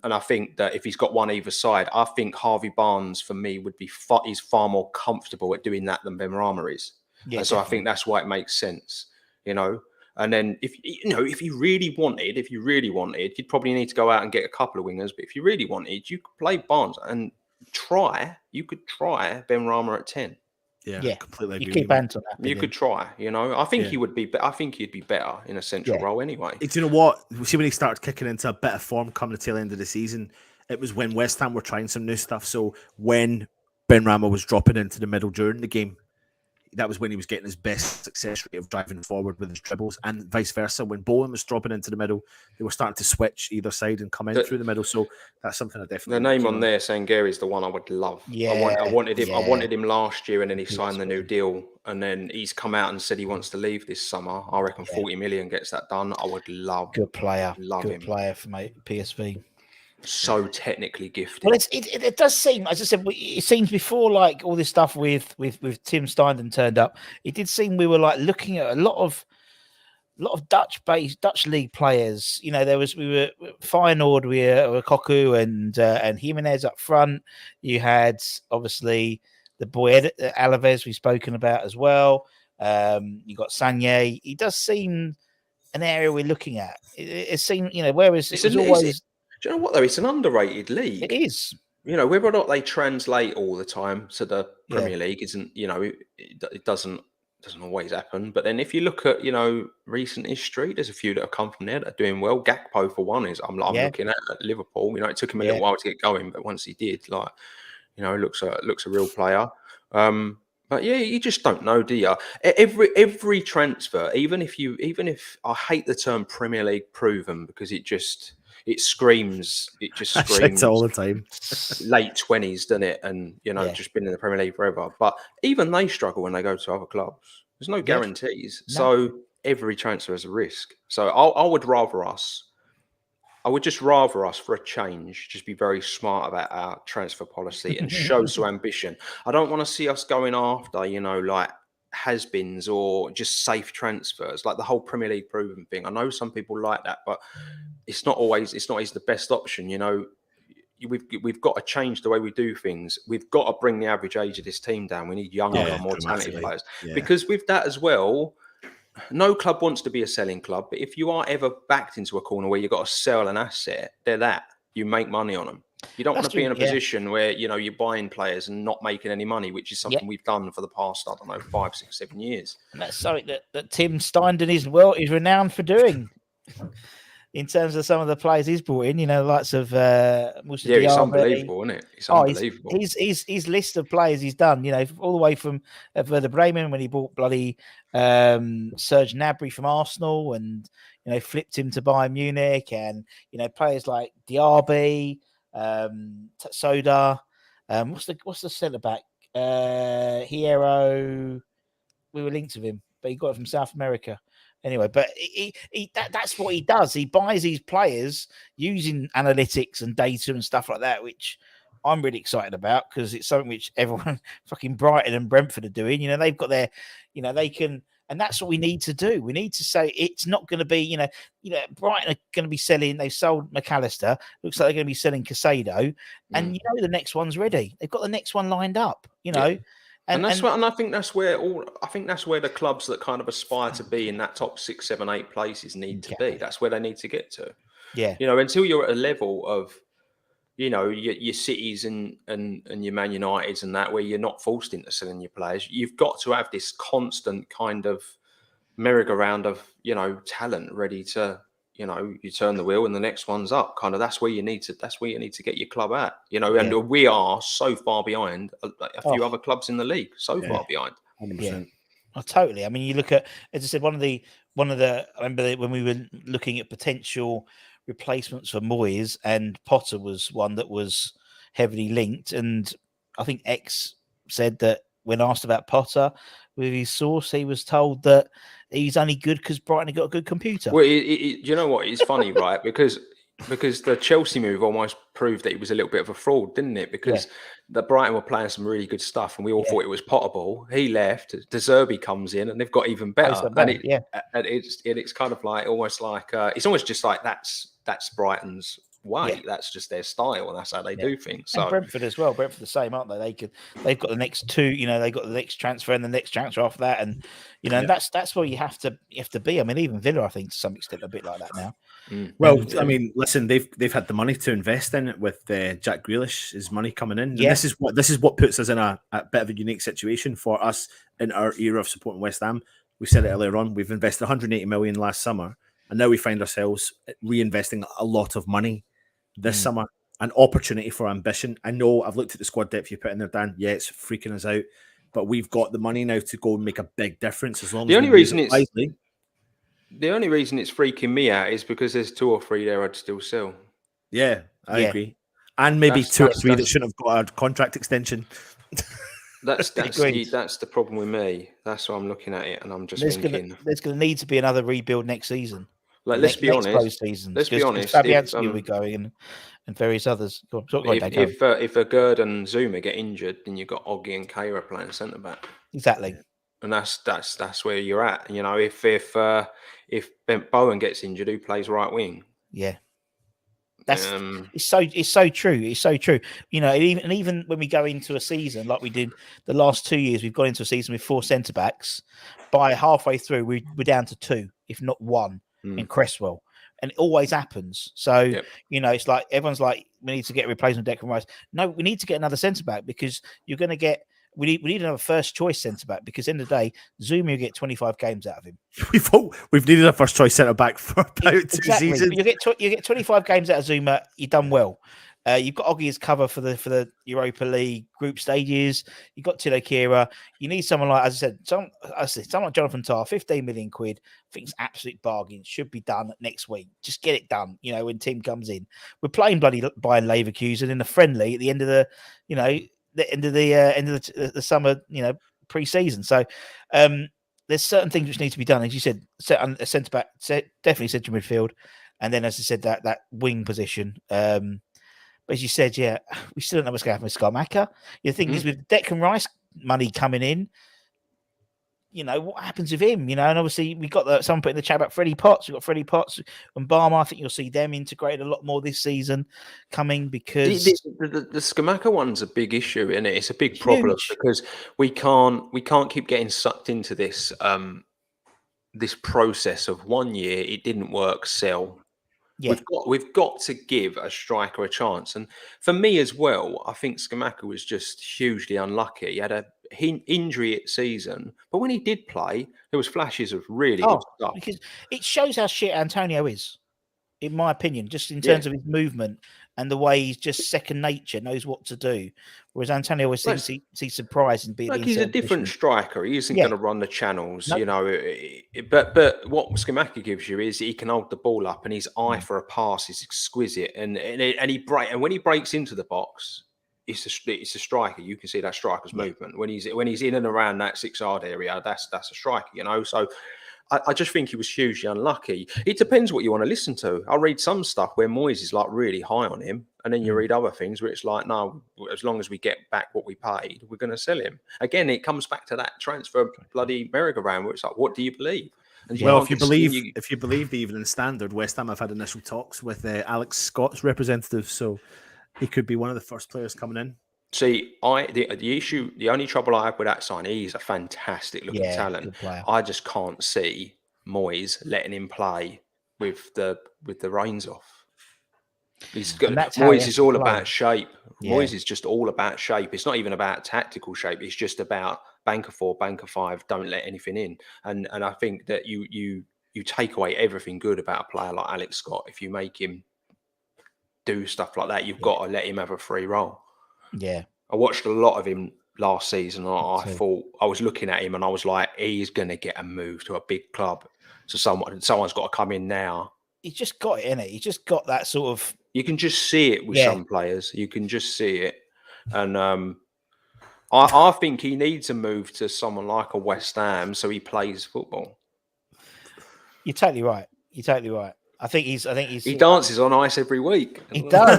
I think that if he's got one either side, I think Harvey Barnes for me is far more comfortable at doing that than Benrahma is. Yeah, so I think that's why it makes sense, And then if you really wanted, you'd probably need to go out and get a couple of wingers. But if you really wanted, you could play Barnes and you could try Benrahma at 10. Yeah, completely agree. You keep Ant on that. You could try, I think he would be. I think he'd be better in a central role anyway. Do you know what? See, when he started kicking into a bit of form coming the tail end of the season, it was when West Ham were trying some new stuff. So when Benrahma was dropping into the middle during the game, that was when he was getting his best success rate of driving forward with his dribbles, and vice versa. When Bowen was dropping into the middle, they were starting to switch either side and come in through the middle. So that's something I definitely. The name on there saying Gary is the one I would love. Yeah, I wanted him. I wanted him last year, and then he signed the new PSV. deal, and then he's come out and said he wants to leave this summer. I reckon 40 million gets that done. I would love. Good player. Love Good him. player for PSV. So technically gifted. Well, it does seem, as I said, it seems before like all this stuff with Tim Steindl turned up, it did seem we were like looking at a lot of Dutch league players. We were Feyenoord, we were Koku and Jimenez up front. You had obviously the boy Alaves we've spoken about as well. You got Sanye. It does seem an area we're looking at. It seemed, whereas it was always. Do you know what though? It's an underrated league. It is. Whether or not they translate all the time to the Premier League isn't. It doesn't always happen. But then if you look at recent history, there's a few that have come from there that are doing well. Gakpo for one is I'm looking at Liverpool. It took him a little while to get going, but once he did, looks a real player. But yeah, you just don't know, do you? Every transfer, even if I hate the term Premier League proven because it just screams all the time. Late 20s, doesn't it? And just been in the Premier League forever. But even they struggle when they go to other clubs. There's no guarantees. No. So every transfer is a risk. So I would just rather us for a change, just be very smart about our transfer policy and show some ambition. I don't want to see us going after, like has-beens or just safe transfers, like the whole Premier League proven thing. I know some people like that, but it's not always the best option. We've got to change the way we do things. We've got to bring the average age of this team down. We need younger, more talented players. Yeah. Because with that as well, no club wants to be a selling club. But if you are ever backed into a corner where you've got to sell an asset, they're that. You make money on them. You don't want to be in a position where, you're buying players and not making any money, which is something we've done for the past, 5, 6, 7 years. And that's something that Tim Steindl is renowned for doing. In terms of some of the players he's brought in, likes of Moussa Diaby. It's unbelievable, isn't it? It's unbelievable. His list of players he's done, all the way from Werder Bremen when he bought bloody Serge Gnabry from Arsenal and, flipped him to Bayern Munich and, players like Diaby, Soda, what's the centre-back? Hierro, we were linked with him, but he got it from South America. Anyway, but that's what he does. He buys these players using analytics and data and stuff like that, which I'm really excited about because it's something which everyone, fucking Brighton and Brentford are doing. They've got their, they can, and that's what we need to do. We need to say it's not going to be, Brighton are going to be selling. They've sold McAllister. Looks like they're going to be selling Casado, and the next one's ready. They've got the next one lined up. And I think that's where the clubs that kind of aspire to be in that top 6, 7, 8 places need to be. That's where they need to get to. Yeah. Until you're at a level of, your Cities and your Man Uniteds and that, where you're not forced into selling your players, you've got to have this constant kind of merry-go-round of, talent ready to, you turn the wheel and the next one's up. Kind of that's where you need to get your club at. And we are so far behind a few other clubs in the league. So far behind. 100%. Yeah. Oh, totally. I mean, you look at, as I said, one of the I remember when we were looking at potential replacements for Moyes, and Potter was one that was heavily linked. And I think X said that when asked about Potter with his source, he was told that he's only good because Brighton got a good computer. Well, you know what? It's funny, right? Because the Chelsea move almost proved that he was a little bit of a fraud, didn't it? Because the Brighton were playing some really good stuff, and we all thought it was Potterball. He left. De Zerbi comes in, and they've got even better. And it's kind of like almost like it's almost just like that's Brighton's way. Yeah. That's just their style, and that's how they do things. So and Brentford as well. Brentford the same, aren't they? They've got the next two. They've got the next transfer and the next transfer after that, and and that's where you have to be. I mean, even Villa, I think, to some extent, a bit like that now. Well, I mean, listen, they've had the money to invest in it with Jack Grealish's money coming in. Yeah. And this is what puts us in a bit of a unique situation for us in our era of supporting West Ham. We said it earlier on. We've invested 180 million last summer, and now we find ourselves reinvesting a lot of money this summer. An opportunity for ambition. I know I've looked at the squad depth you put in there, Dan. Yeah, it's freaking us out. but we've got the money now to go and make a big difference as long The as only we use reason it it's wisely. the only reason it's freaking me out is because there's 2 or 3 there I'd still sell. Yeah, I Yeah. agree. And maybe That's- 2 or that's- 3 that that's- shouldn't have got a contract extension. That's Agreed. the problem with me. That's why I'm looking at it, and I'm just There's thinking. gonna need to be another rebuild next season. Like, let's be honest. Close seasons. Let's be honest. Fabianski will be going, and various others. Go on, Dave, go on. If a Gerd and Zuma get injured, then you've got Oggy and Kara playing centre back. Exactly. And that's where you're at. You know, if Bent Bowen gets injured, who plays right wing? Yeah. It's so true. It's so true. You know, and even when we go into a season like we did the last 2 years, we've gone into a season with 4 centre backs. By halfway through, we're down to 2, if not 1, in Cresswell, and it always happens. So you know, it's like everyone's like, we need to get a replacement Declan Rice. No, we need to get another centre back because you're going to get. We need another first choice centre back because at the end of the day, Zuma will get 25 games out of him. We've needed a first choice centre back for about 2 seasons. You get 25 games out of Zuma. You've done well. You've got Oggy as cover for the Europa League group stages. You've got Tilo Kehrer. You need someone like, as I said, someone like Jonathan Tah, 15 million quid. I think it's absolute bargain. Should be done next week. Just get it done. You know, when team comes in, we're playing bloody Bayern Leverkusen in a friendly at the end of the, you know, end of the summer, you know, pre-season. So there's certain things which need to be done. As you said, a centre back, definitely central midfield, and then as I said, that wing position. But as you said, yeah, we still don't know what's going to happen with Skamaka. The thing is, with Declan Rice money coming in, you know, what happens with him? You know, and obviously we got someone put in the chat about Freddie Potts. We've got Freddie Potts and Barmer. I think you'll see them integrated a lot more this season coming because the Skamaka one's a big issue, isn't it? It's a big problem because we can't keep getting sucked into this this process of 1 year it didn't work, sell. Yeah. We've got to give a striker a chance, and for me as well, I think Skamaka was just hugely unlucky. He had a injury at season, but when he did play, there was flashes of really good stuff. Because it shows how shit Antonio is, in my opinion, just in terms of his movement and the way he's just second nature, knows what to do. Whereas Antonio always thinks he's surprised and being like he's a different striker. He isn't going to run the channels, you know. But what Skamaka gives you is he can hold the ball up, and his eye for a pass is exquisite. And when he breaks into the box, it's a striker. You can see that striker's movement when he's in and around that 6-yard area. That's a striker, you know. So I just think he was hugely unlucky. It depends what you want to listen to. I'll read some stuff where Moyes is like really high on him, and then you read other things where it's like, no, as long as we get back what we paid, we're going to sell him. Again, it comes back to that transfer bloody merry-go-round where it's like, what do you believe? And if you believe the Evening Standard, West Ham have had initial talks with Alex Scott's representative, so he could be one of the first players coming in. See, the only trouble I have with that sign, he's a fantastic looking talent. I just can't see Moyes letting him play with the reins off. Moyes is all about shape. Yeah. Moyes is just all about shape. It's not even about tactical shape. It's just about banker 4, banker 5. Don't let anything in. And I think that you take away everything good about a player like Alex Scott if you make him do stuff like that. You've got to let him have a free roll. Yeah, I watched a lot of him last season. I thought I was looking at him and I was like, he's going to get a move to a big club. So someone's got to come in now. He's just got it in it. He's just got that sort of. You can just see it with some players. You can just see it, and I think he needs a move to someone like a West Ham so he plays football. You're totally right. I think he's. He dances on ice every week. He does.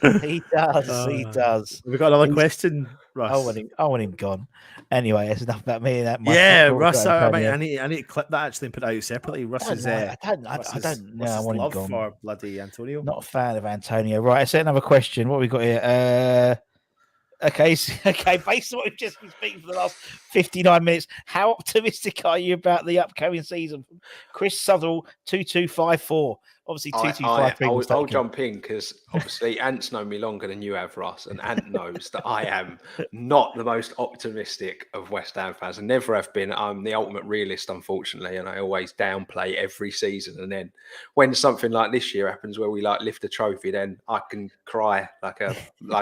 He does. We've got another question, Russ. I want him gone. Anyway, it's enough about me and that. Russ. I need to clip that actually and put it out separately. Russ's. I don't know. I want him gone. For bloody Antonio. Not a fan of Antonio. Right. I said another question. What have we got here? Okay. Based on what we've just been speaking for the last 59 minutes, how optimistic are you about the upcoming season? Chris Southall 2254 Obviously, 225 was I'll taken. jump in because obviously Ant's known me longer than you have, Russ, and Ant knows that I am not the most optimistic of West Ham fans, and never have been. I'm the ultimate realist, unfortunately, and I always downplay every season. And then when something like this year happens, where we like lift a trophy, then I can cry like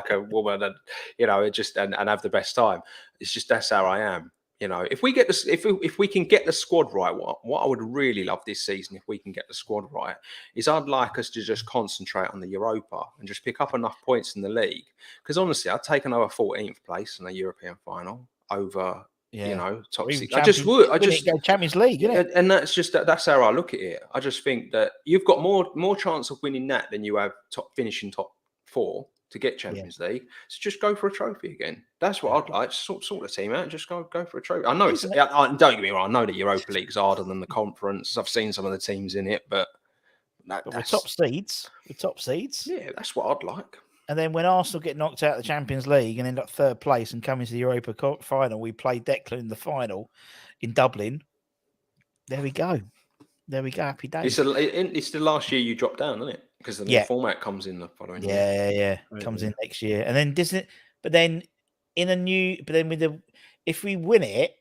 a woman, and and have the best time. It's just that's how I am. If we get this, if we can get the squad right, what I would really love this season, if we can get the squad right, is I'd like us to just concentrate on the Europa and just pick up enough points in the league. Because honestly, I'd take another 14th place in a European final over, top six. I just would. I just go Champions League, and that's how I look at it. I just think that you've got more chance of winning that than you have finishing top 4. To get Champions League, so just go for a trophy again. That's what I'd like. Sort the team out and just go for a trophy. I know don't get me wrong. I know the Europa League's harder than the conference. I've seen some of the teams in it, but we're top seeds. Yeah, that's what I'd like. And then when Arsenal get knocked out of the Champions League and end up 3rd place and come into the Europa final, we play Declan in the final in Dublin. There we go. Happy days. It's the last year you drop down, isn't it? Because the new format comes in the following year. Yeah. Comes in next year. And then if we win it,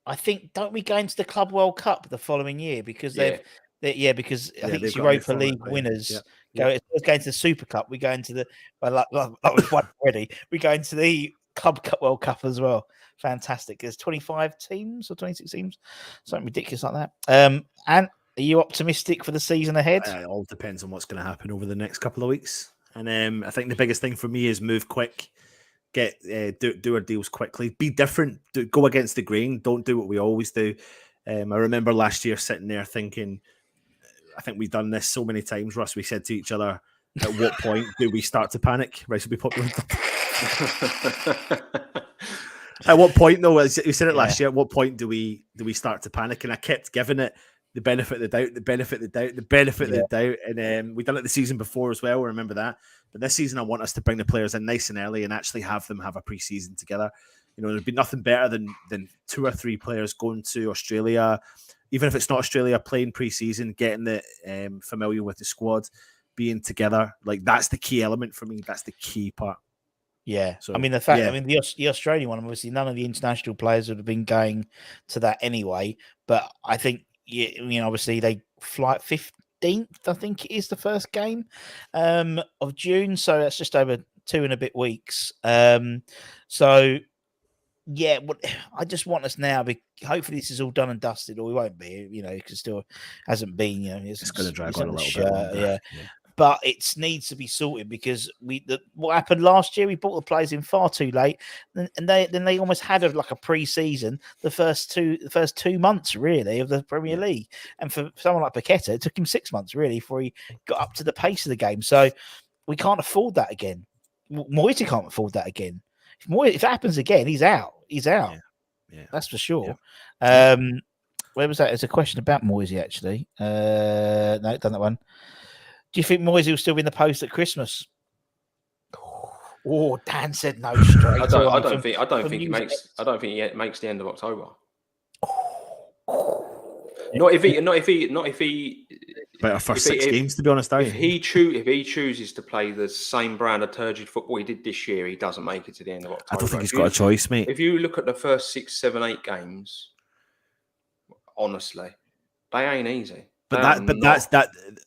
I think, don't we go into the Club World Cup the following year? Because because I think it's Europa League winners going to the Super Cup. We go into the we've won already. We go into the Club World Cup as well. Fantastic. There's 25 teams or 26 teams, something ridiculous like that. And are you optimistic for the season ahead? It all depends on what's going to happen over the next couple of weeks. And I think the biggest thing for me is move quick, do our deals quickly, be different, go against the grain, don't do what we always do. I remember last year sitting there thinking, I think we've done this so many times, Russ. We said to each other, at what point do we start to panic? Rice will be popular. At what point, though? We said it last year. At what point do we start to panic? And I kept giving it the benefit of the doubt, and we done it the season before as well. Remember that. But this season, I want us to bring the players in nice and early and actually have them have a pre-season together. There'd be nothing better than 2 or 3 players going to Australia, even if it's not Australia, playing pre-season, getting the familiar with the squad, being together. Like, that's the key element for me. That's the key part. Yeah. So, the Australian one, obviously none of the international players would have been going to that anyway. But I think, obviously they fly 15th, I think it is the first game of June. So that's just over 2 and a bit weeks. I just want us now. Hopefully this is all done and dusted, or we won't be, because still hasn't been, it's going to drag on a little bit longer. Yeah. But it needs to be sorted because what happened last year, we bought the players in far too late, and they almost had a pre-season the first 2 months really of the Premier League, and for someone like Paqueta, it took him 6 months really before he got up to the pace of the game. So we can't afford that again. Moisey can't afford that again. If that happens again, he's out. Yeah, that's for sure. Yeah. Where was that? There's a question about Moisey actually. No, done that one. Do you think Moisey will still be in the post at Christmas? Oh, Dan said no straight. I don't think he makes the end of October. Not if he. Better for 6 games, to be honest. If he chooses to play the same brand of turgid football he did this year, he doesn't make it to the end of October. I don't think he's got a choice, mate. If you look at the first 6, 7, 8 games, honestly, they ain't easy. That's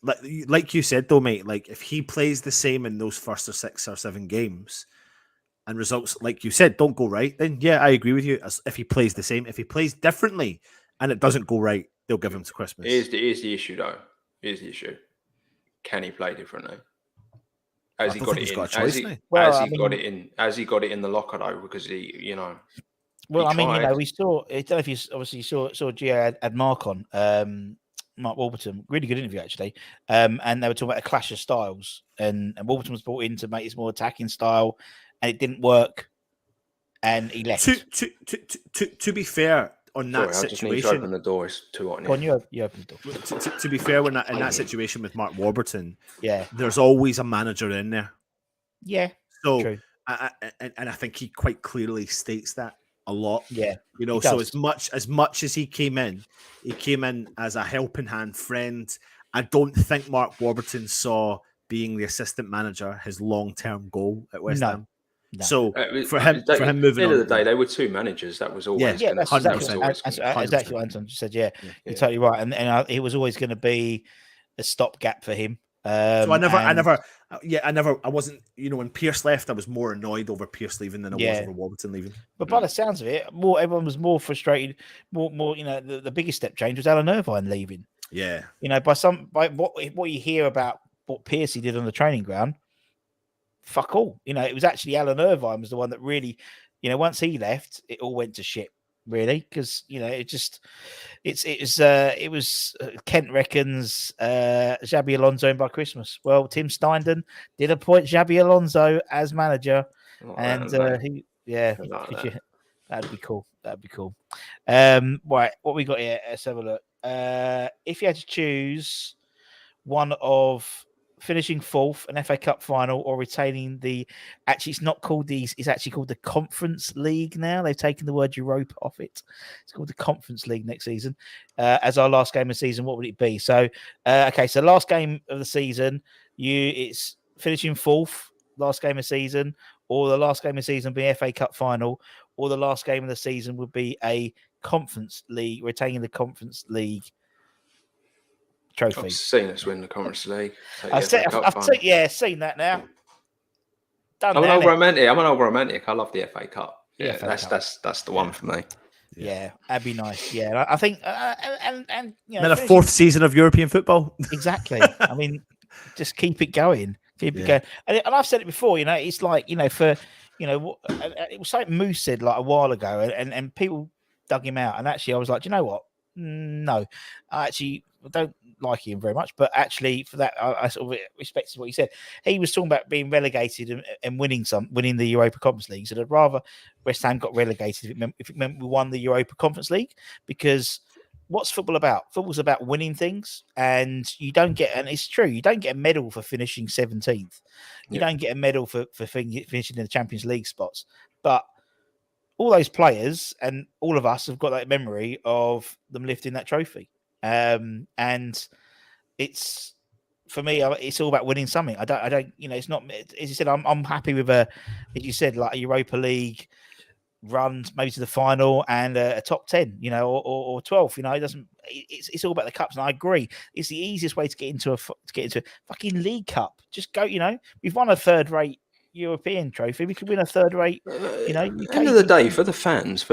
like you said though, mate. Like, if he plays the same in those first or 6 or 7 games, and results, like you said, don't go right, then yeah, I agree with you. If he plays the same, if he plays differently, and it doesn't go right, they'll give him to Christmas. Here's the issue, though. Here's the issue: can he play differently? Has he got it in? Has he got it in the locker though? Because he. Well, we saw. I don't know if you obviously saw Gio had Mark on. Mark Warburton, really good interview actually, and they were talking about a clash of styles, and Warburton was brought in to make his more attacking style, and it didn't work, and he left. To be fair, on that situation, I just need to open the door. It's too hot. You open the door. To be fair, in that situation with Mark Warburton, there's always a manager in there. Yeah. So, true. I think he quite clearly states that a lot. Yeah. So as much as he came in as a helping hand, friend, I don't think Mark Warburton saw being the assistant manager his long-term goal at West Ham. No. So for him moving at the end on, of the day, they were two managers. That was always Yeah, going to. 100%. Exactly what Anton just said. Yeah, you're totally right. And it was always going to be a stopgap for him. So I wasn't, when Pierce left, I was more annoyed over Pierce leaving than I was over Warburton leaving. But by the sounds of it, everyone was more frustrated. More, the biggest step change was Alan Irvine leaving. Yeah, by what you hear about what Piercy did on the training ground, fuck all. It was actually Alan Irvine was the one that really, once he left, it all went to shit. Really, because it was Kent reckons Xabi Alonso in by Christmas. Well, Tim Steinden did appoint Xabi Alonso as manager, and that'd be cool. That'd be cool. Right, what we got here? Let's have a look. If you had to choose one of finishing fourth, an FA Cup final, or retaining it's not called it's actually called the Conference League now. They've taken the word Europa off it. It's called the Conference League next season. As our last game of the season, what would it be? So, so last game of the season, it's finishing fourth, last game of the season, or the last game of the season would be FA Cup final, or the last game of the season would be a Conference League, retaining the Conference League trophy. I've seen us win the Conference League. I've seen that now. I'm an old romantic. I love the FA Cup. Yeah, that's the one for me. Yeah, that'd be nice. Yeah, I think, and then a fourth season of European football. Exactly. I mean, just keep it going. Keep it going. And I've said it before. It's like it was something Moose said like a while ago, and people dug him out. And actually, I was like, do you know what? No, I don't like him very much, but actually for that I sort of respected what he said. He was talking about being relegated and winning the Europa Conference League. So I'd rather West Ham got relegated if it meant we won the Europa Conference League, because what's football about? Football's about winning things, and it's true, you don't get a medal for finishing 17th. You don't get a medal for finishing in the Champions League spots, but all those players and all of us have got that memory of them lifting that trophy. And it's, for me, it's all about winning something. I don't, it's not, as you said, I'm happy with as you said, like a Europa League run, maybe to the final and a top 10, or 12, it doesn't, it's all about the cups. And I agree. It's the easiest way to get into a fucking League Cup. Just go, we've won a third rate European trophy. We could win a third rate, At the end of the day, for the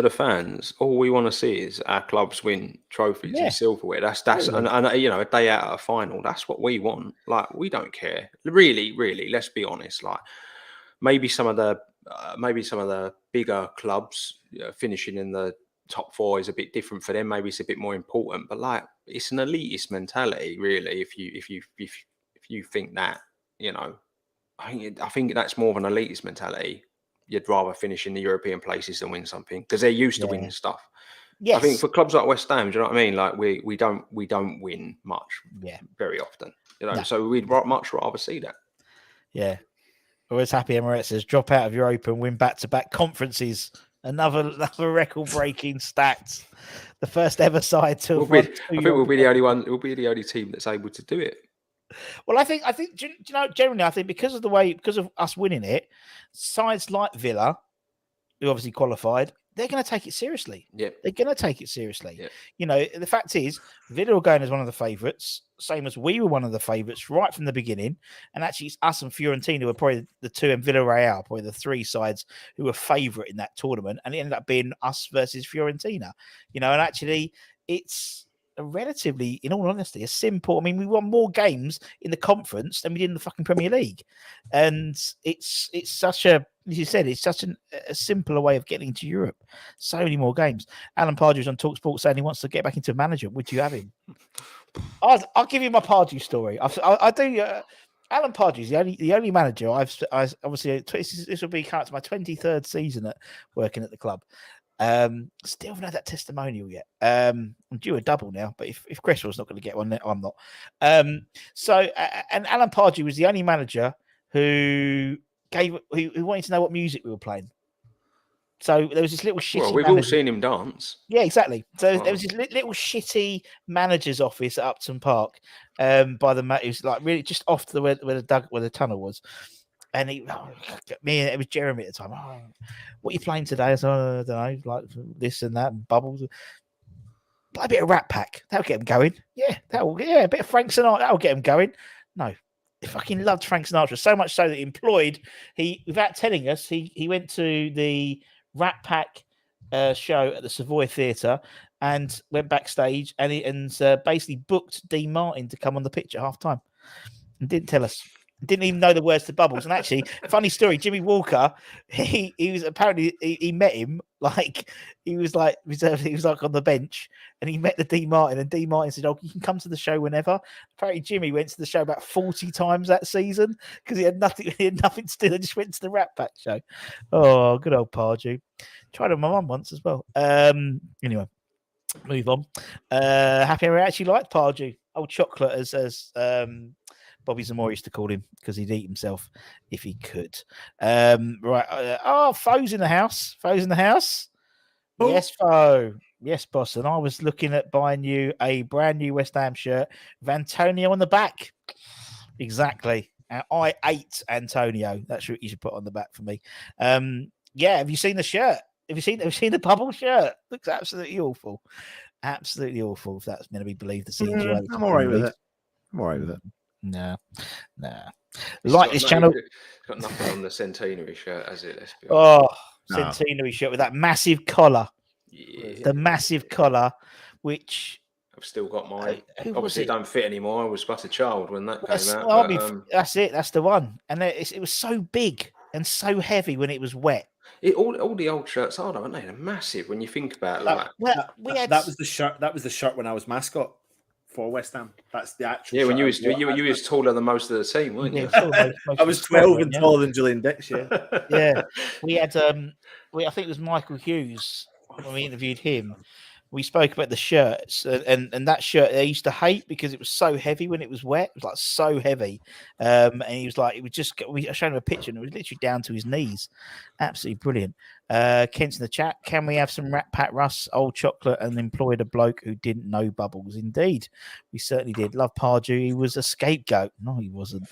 fans, all we want to see is our clubs win trophies and silverware. That's and a day out of a final. That's what we want. Like, we don't care. Really, let's be honest. Like, maybe some of the bigger clubs finishing in the top four is a bit different for them. Maybe it's a bit more important. But like, it's an elitist mentality, really. If you think that, I think that's more of an elitist mentality. You'd rather finish in the European places than win something because they're used to winning stuff. Yes. I think for clubs like West Ham, do you know what I mean? Like we don't win much, very often. So we'd much rather see that. Yeah. Always happy Emirates says drop out of Europa and win back-to-back conferences. Another record-breaking stats. The first ever side to. I think we'll be the only one. We'll be the only team that's able to do it. Well, I think generally, I think because of us winning it, sides like Villa, who obviously qualified, they're going to take it seriously. Yeah, they're going to take it seriously. Yeah. The fact is, Villa are going as one of the favourites, same as we were one of the favourites right from the beginning. And actually, it's us and Fiorentina were probably the two, and Villarreal probably the three sides who were favourite in that tournament. And it ended up being us versus Fiorentina. And actually, it's relatively, in all honesty, a simple. I mean, we won more games in the conference than we did in the fucking Premier League, and it's such a, as you said, it's such a simpler way of getting to Europe. So many more games. Alan Pardew's on TalkSport saying he wants to get back into manager. Would you have him? I'll give you my Pardew story. I do. Alan Pardew's the only manager I've obviously. This will be coming to my 23rd season at working at the club. Still haven't had that testimonial yet. I'm due a double now, but if Cresswell's not going to get one, I'm not. And Alan Pardew was the only manager who wanted to know what music we were playing. So there was this little shitty. Well, we've all seen him dance. Yeah, exactly. So there was this little shitty manager's office at Upton Park, by the it was like really just off to where the tunnel was. And it was Jeremy at the time. Oh, what are you playing today? I said, I don't know, like this and that, and bubbles. Play a bit of Rat Pack. That'll get him going. Yeah, a bit of Frank Sinatra. That'll get him going. No, he fucking loved Frank Sinatra so much so that he without telling us, he went to the Rat Pack show at the Savoy Theatre and went backstage and basically booked Dean Martin to come on the pitch at half time and didn't tell us. Didn't even know the words to Bubbles. And actually, funny story, Jimmy Walker, he was apparently he met him like he was like reserved, he was like on the bench and he met the Dean Martin and Dean Martin said, "Oh, you can come to the show whenever." Apparently Jimmy went to the show about 40 times that season because he had nothing to do. They just went to the Rat Pack show. Oh, good old Pardew. Tried it with my mum once as well. Anyway, move on. Happy I actually liked Pardew. Old chocolate as Bobby Zamora used to call him because he'd eat himself if he could. Right. Foe's in the house. Foe's in the house. Oh. Yes, Foe. Yes, boss. And I was looking at buying you a brand new West Ham shirt with Antonio on the back. Exactly. I ate Antonio. That's what you should put on the back for me. Yeah. Have you seen the shirt? Have you seen the bubble shirt? Looks absolutely awful. Absolutely awful. If that's meant to be believed. I'm all right with it. I'm all right with it. Nah. Like this channel. It's got nothing on the centenary shirt, has it? Let's be honest. Centenary shirt with that massive collar. Yeah. The massive collar, which I've still got mine. Obviously, it don't fit anymore. I was but a child when that came out. But, that's it. That's the one. And it was so big and so heavy when it was wet. All the old shirts are, aren't they? They're massive when you think about it. That was the shirt. That was the shirt when I was mascot for West Ham. That's the actual. Yeah, when you was taller than most of the team, weren't you? I was 12 and taller than Julian Dix. Yeah, yeah. We had I think it was Michael Hughes when we interviewed him. We spoke about the shirts and that shirt they used to hate because it was so heavy when it was wet. It was like so heavy, and he was like, I showed him a picture and it was literally down to his knees. Absolutely brilliant. Kent's in the chat. Can we have some Rat Pack Russ, old chocolate, and employed a bloke who didn't know Bubbles? Indeed, we certainly did. Love Pardew. He was a scapegoat. No, he wasn't.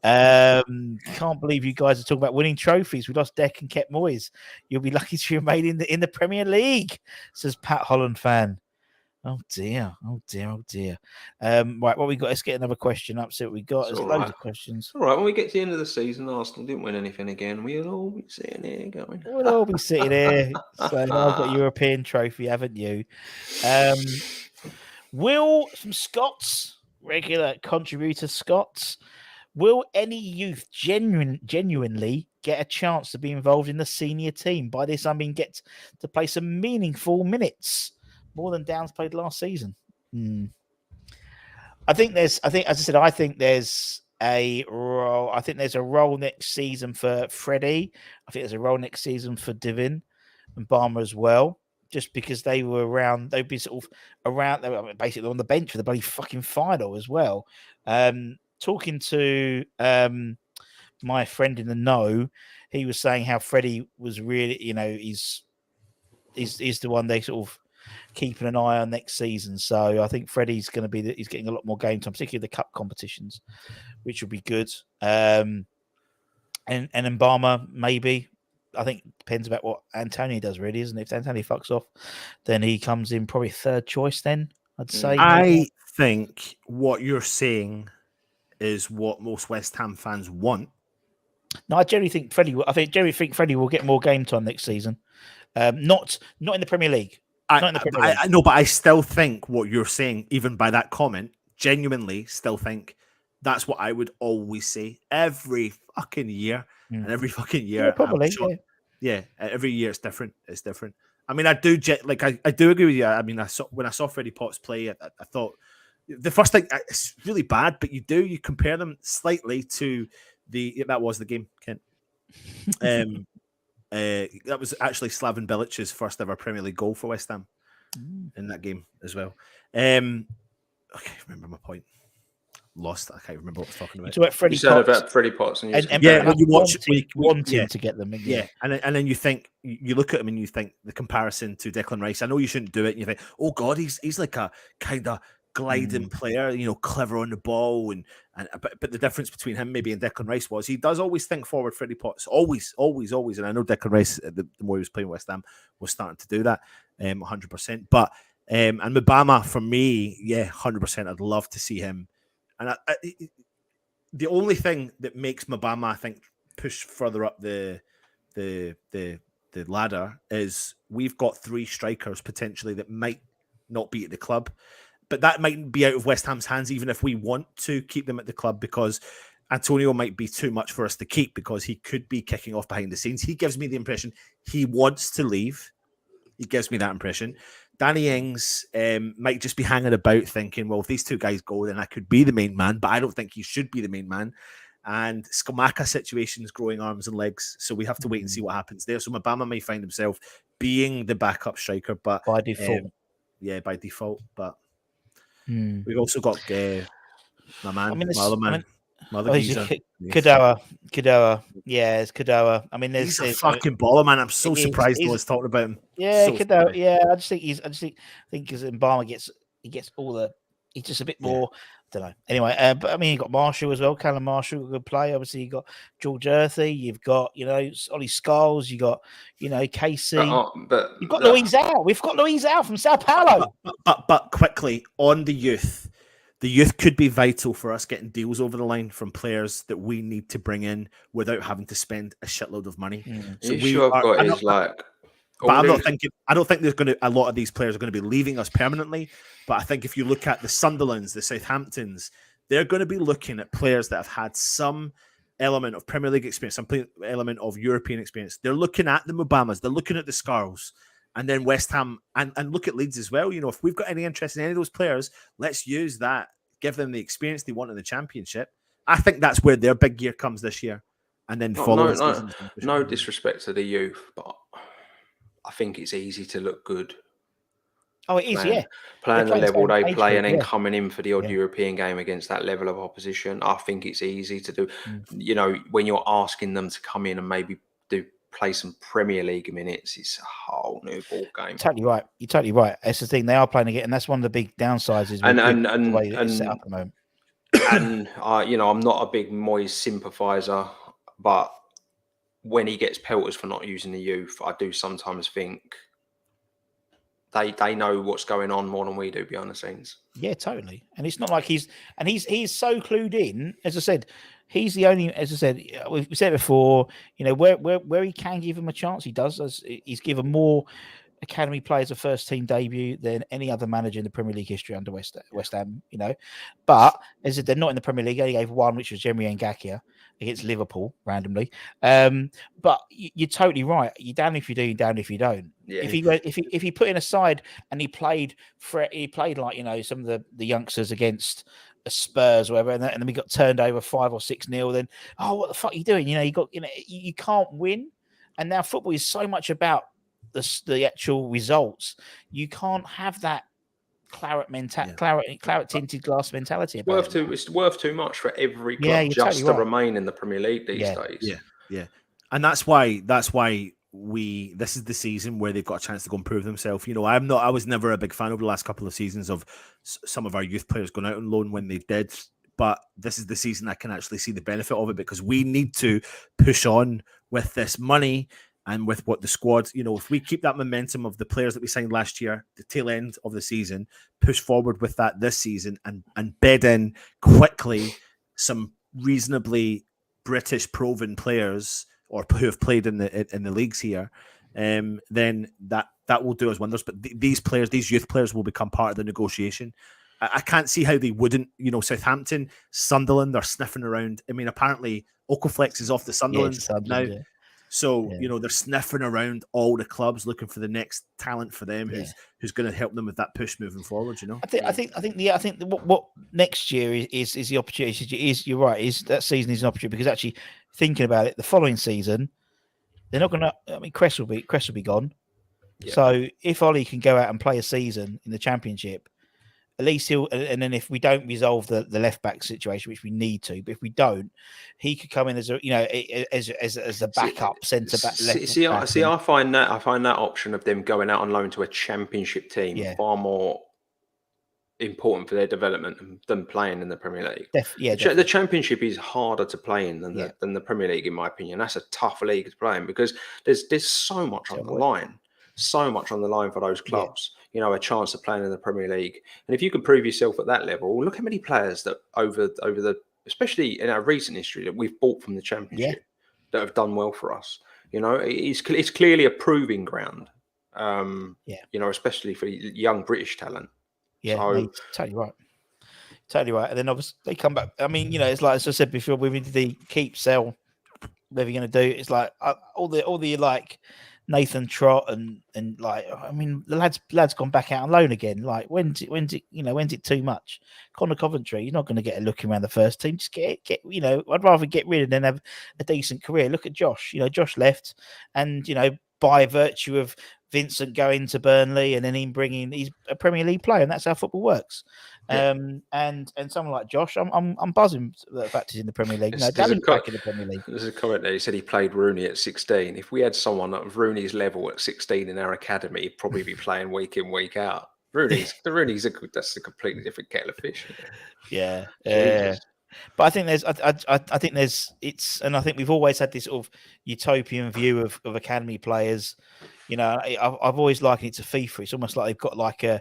Can't believe you guys are talking about winning trophies. We lost Deck and kept Moyes. You'll be lucky to remain in the Premier League, says Pat Holland fan. Oh dear. Right, what we got? Let's get another question up. See what we got. There's loads of questions. All right, when we get to the end of the season, Arsenal didn't win anything again. We'll all be sitting here going. We'll all be sitting here saying, "I've got a European trophy, haven't you?" Will some Scots, regular contributor Scots, will any youth genuinely get a chance to be involved in the senior team? By this, I mean get to play some meaningful minutes. More than Downs played last season. I think there's a role. I think there's a role next season for Freddie. I think there's a role next season for Divin and Barmer as well. Just because they were around, they'd be sort of around. They were basically on the bench for the bloody fucking final as well. Talking to my friend in the know, he was saying how Freddie was really, he's the one they sort of keeping an eye on next season. So I think Freddie's going to be he's getting a lot more game time, particularly the cup competitions, which will be good. And Mbama maybe. I think it depends about what Antonio does, really, isn't it? If Antonio fucks off, then he comes in probably third choice. Then I'd say. I think what you're saying is what most West Ham fans want. No, I generally think Freddie. I think Freddie will get more game time next season. Not in the Premier League. I know, but I still think what you're saying, even by that comment, genuinely still think that's what I would always say every fucking year. And every fucking year, yeah, probably, yeah, every year it's different. It's different. I mean, I do agree with you. I mean, when I saw Freddie Potts play, I thought the first thing it's really bad, but you compare them slightly to that was the game, Kent. That was actually Slaven Bilic's first ever Premier League goal for West Ham in that game as well. Okay, remember my point. lost. I can't remember what I was talking You about. talk about Freddie You said Potts, about Freddie Potts, and, and yeah, when you watch wanting to get them, and then you think, you look at him and you think the comparison to Declan Rice. I know you shouldn't do it, and you think, oh God, he's like a kind of gliding player, clever on the ball, and but the difference between him maybe and Declan Rice was he does always think forward. Freddie Potts always, and I know Declan Rice, the more he was playing West Ham, was starting to do that, 100%. But and Mbama for me, 100%. I'd love to see him, and the only thing that makes Mbama, I think, push further up the ladder is we've got 3 strikers potentially that might not be at the club, but that might be out of West Ham's hands even if we want to keep them at the club, because Antonio might be too much for us to keep because he could be kicking off behind the scenes. He gives me the impression he wants to leave. He gives me that impression. Danny Ings might just be hanging about thinking, well, if these 2 guys go, then I could be the main man, but I don't think he should be the main man. And Skamaka situation is growing arms and legs, so we have to wait and see what happens there. So Mbama may find himself being the backup striker, but by default. By default. But we've also got my other man, Kadoa. Yeah, it's Kadoa. I mean, he's a fucking baller, man. I'm so surprised no one's talking about him. Yeah, so Kadoa. Yeah, I think because Mbama gets all the. He's just a bit more. I don't know. Anyway, but I mean, you got Marshall as well. Callum Marshall, good play. Obviously, you got George Earthy. You've got Ollie Scholes. You got Casey. But you've got Louise out. We've got Louise out from Sao Paulo. But quickly on the youth. The youth could be vital for us getting deals over the line from players that we need to bring in without having to spend a shitload of money. So I'm not thinking. I don't think there's going to a lot of these players are going to be leaving us permanently. But I think if you look at the Sunderlands, the Southamptons, they're going to be looking at players that have had some element of Premier League experience, some element of European experience. They're looking at the Mubamas, they're looking at the Scarls. And then West Ham, and look at Leeds as well. If we've got any interest in any of those players, let's use that. Give them the experience they want in the Championship. I think that's where their big year comes this year. And then no disrespect to the youth, but I think it's easy to look good. Oh, it is, Playing the level they play and then coming in for the odd European game against that level of opposition. I think it's easy to do. When you're asking them to come in and maybe play some Premier League minutes, it's a whole new ball game. Totally right. You're totally right. That's the thing. They are playing again, and that's one of the big downsides. Is the way it's set up at the moment. And I'm not a big Moyes sympathiser, but when he gets pelters for not using the youth, I do sometimes think they know what's going on more than we do behind the scenes. Yeah, totally. And it's not like he's so clued in. As I said, he's the only. As I said, we've said before. Where he can give him a chance, he does. He's given more academy players a first team debut than any other manager in the Premier League history under West Ham. But as I said, they're not in the Premier League. They only gave one, which was Jeremy Ngakia against Liverpool randomly. But you're totally right. You're damned if you do, you're damned if you don't. Yeah. If he put in a side and he played like some of the youngsters against Spurs or whatever, and then we got turned over 5 or 6-0, then what the fuck are you doing? You can't win. And now football is so much about the actual results. You can't have that claret tinted glass mentality. It's worth too much for every club just to remain in the Premier League these days. Yeah. And that's why this is the season where they've got a chance to go and prove themselves. I was never a big fan over the last couple of seasons of some of our youth players going out on loan when they did. But this is the season I can actually see the benefit of it, because we need to push on with this money and with what the squad, if we keep that momentum of the players that we signed last year, the tail end of the season, push forward with that this season and bed in quickly some reasonably British proven players or who have played in the leagues here, then that will do us wonders. But these youth players will become part of the negotiation. I can't see how they wouldn't. Southampton, Sunderland are sniffing around. I mean, apparently Okaflex is off the Sunderland now. Yeah. So, they're sniffing around all the clubs looking for the next talent for them who's going to help them with that push moving forward, I think what next year is the opportunity. You're right, is that season is an opportunity, because actually thinking about it, the following season, they're not going to, Crest will be gone. Yeah. So if Ollie can go out and play a season in the Championship, at least he'll. And then if we don't resolve the left back situation, which we need to, but if we don't, he could come in as a as a backup centre back. I find that option of them going out on loan to a championship team far more important for their development than playing in the Premier League. The Championship is harder to play in than the Premier League, in my opinion. That's a tougher league to play in because there's so much on the line. So much on the line for those clubs. A chance of playing in the Premier League. And if you can prove yourself at that level, look how many players that over the, especially in our recent history, that we've bought from the Championship that have done well for us. It's clearly a proving ground. Especially for young British talent. Yeah, totally right. Totally right. And then obviously they come back. I mean, it's like, as I said before, we're into the keep, sell, whatever you're going to do. It's like all the like Nathan Trott and like, I mean, the lad's gone back out on loan again. Like, when's it too much? Connor Coventry, you're not going to get a look around the first team. Just get. I'd rather get rid of than have a decent career. Look at Josh. Josh left, and by virtue of Vincent going to Burnley and then him he's a Premier League player, and that's how football works. And someone like Josh, I'm buzzing the fact he's in the Premier League. There's a comment there. He said he played Rooney at 16. If we had someone of Rooney's level at 16 in our academy, he'd probably be playing week in, week out. Rooney's that's a completely different kettle of fish. Yeah. But I think and I think we've always had this sort of utopian view of academy players. I've always likened it to FIFA. It's almost like they've got like a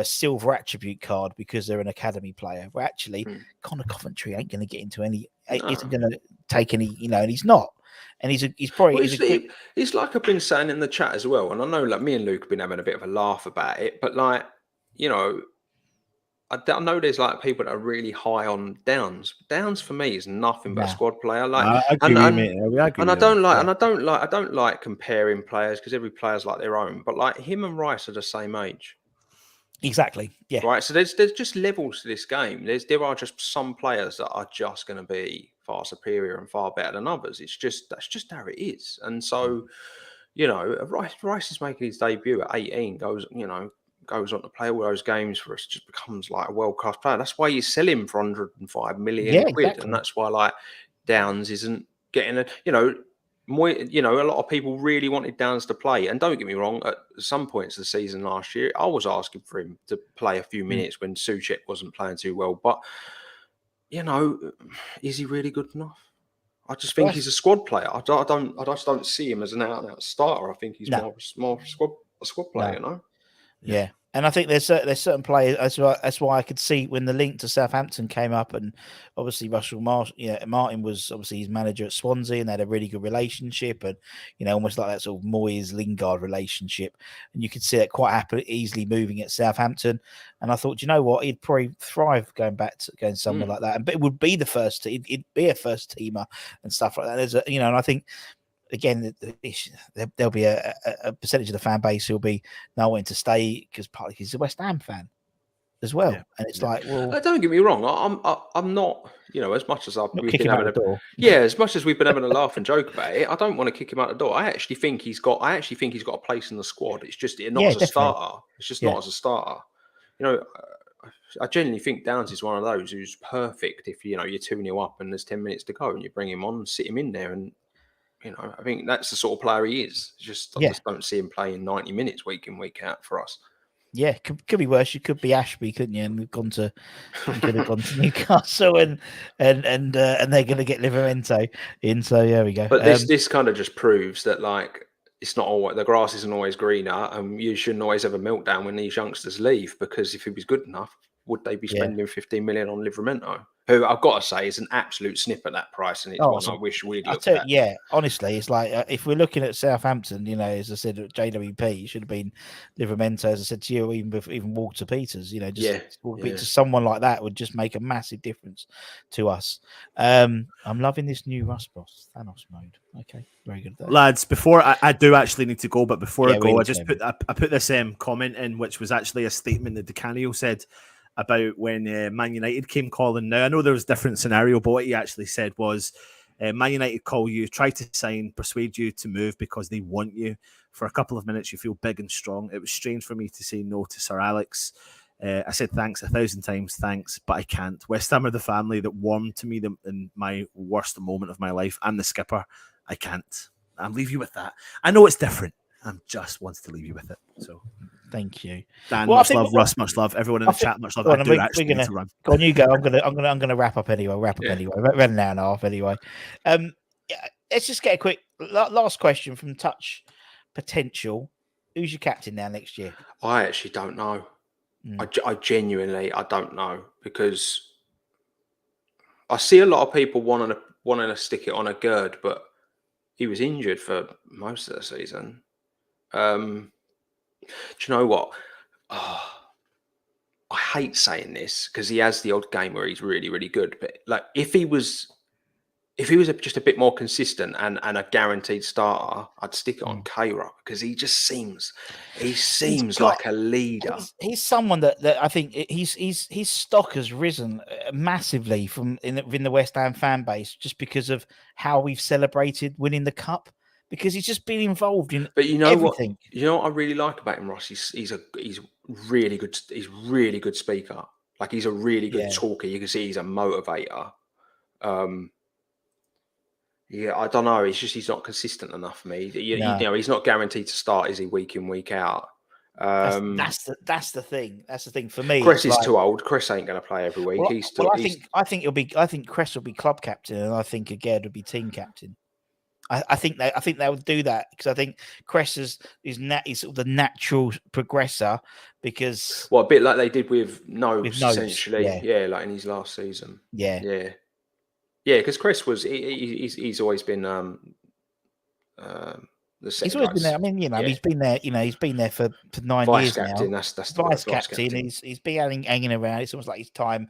silver attribute card because they're an academy player. Where actually, Connor Coventry ain't going to get into any, isn't going to take any, and he's not. And he's probably. Well, it's like I've been saying in the chat as well, and I know like me and Luke have been having a bit of a laugh about it, but like I know there's like people that are really high on Downs. Downs for me is nothing but a squad player. Like, I don't like comparing players because every player's like their own. But like him and Rice are the same age. Exactly. Yeah. Right. So there's just levels to this game. There are just some players that are just going to be far superior and far better than others. That's just how it is. And so, Rice is making his debut at 18. Goes on to play all those games for us, just becomes like a world-class player. That's why you sell him for 105 million quid. Exactly. And that's why like Downs isn't getting a lot of people really wanted Downs to play. And don't get me wrong, at some points of the season last year, I was asking for him to play a few minutes when Souček wasn't playing too well. But, is he really good enough? I just think he's a squad player. I just don't see him as an out-and-out starter. I think he's more a squad player, Yeah. And I think there's certain players. That's why I could see when the link to Southampton came up, and obviously Martin was obviously his manager at Swansea, and they had a really good relationship, and almost like that sort of Moyes Lingard relationship, and you could see it quite happily, easily moving at Southampton. And I thought, he'd probably thrive going somewhere like that, but it would be it'd be a first teamer and stuff like that. There's and I think. Again, there'll be a percentage of the fan base who'll be not wanting to stay because partly he's a West Ham fan as well, and it's like, well, don't get me wrong, I'm not, as much as we've been having as much as we've been having a laugh and joke about it, I don't want to kick him out the door. I actually think he's got a place in the squad. It's just not as a starter. It's just not as a starter. I genuinely think Downs is one of those who's perfect if you're 2-0 up and there's 10 minutes to go and you bring him on and sit him in there and. I think that's the sort of player he is. I just don't see him playing 90 minutes week in, week out for us. Yeah, could be worse. You could be Ashby, couldn't you? And we've gone to Newcastle, and they're going to get Livramento in. So there we go. But this kind of just proves that like it's not always the grass isn't always greener, and you shouldn't always have a meltdown when these youngsters leave because if he was good enough, would they be spending 15 million on Livramento? Who I've got to say is an absolute snip at that price, and it's one I wish we'd looked at. Yeah, honestly, it's like if we're looking at Southampton, as I said, at JWP, it should have been Livramento, as I said to you, even Walter Peters. To someone like that would just make a massive difference to us. I'm loving this new Rust Boss Thanos mode. Okay, very good. Lads, before I do actually need to go, but before I go, I put this comment in, which was actually a statement that DeCanio said about when Man United came calling. Now, I know there was a different scenario, but what he actually said was Man United call you, try to sign, persuade you to move because they want you. For a couple of minutes, you feel big and strong. It was strange for me to say no to Sir Alex. I said thanks 1,000 times, thanks, but I can't. West Ham are the family that warmed to me in my worst moment of my life. I'm the skipper. I can't. I'll leave you with that. I know it's different. I just wants to leave you with it. So thank you, Dan. Much love, Russ. Much love, everyone in the chat. Much love. I do actually need to run. Go on, you go. I'm gonna wrap up anyway. Red an hour and a half anyway. Let's just get a quick last question from Touch Potential. Who's your captain now next year? I actually don't know. I genuinely don't know, because I see a lot of people wanting to stick it on a Gerd, but he was injured for most of the season. Do you know what? I hate saying this because he has the odd game where he's really, really good. But like, if he was just a bit more consistent and a guaranteed starter, I'd stick it on K-Rock, because he just seems like a leader. He's someone that I think his stock has risen massively within the West Ham fan base, just because of how we've celebrated winning the cup, because he's just been involved in. But you know everything. what I really like about him, Ross? He's really good. He's really good speaker. Like, he's a really good talker. You can see he's a motivator. Yeah, I don't know. It's just he's not consistent enough for me. You know, he's not guaranteed to start, is he, week in, week out? That's the thing. That's the thing for me. Chris is too old. Chris ain't going to play every week. Well, I think Chris will be club captain, and I think Agerd will be team captain. I think they would do that, because I think Cress is sort of the natural progressor, because a bit like they did with Nobes, essentially, like in his last season, because Chris was he's always been the he's always been there. I mean, he's been there. He's been there for 9 years captain, now. That's vice captain. He's been hanging around. It's almost like his time.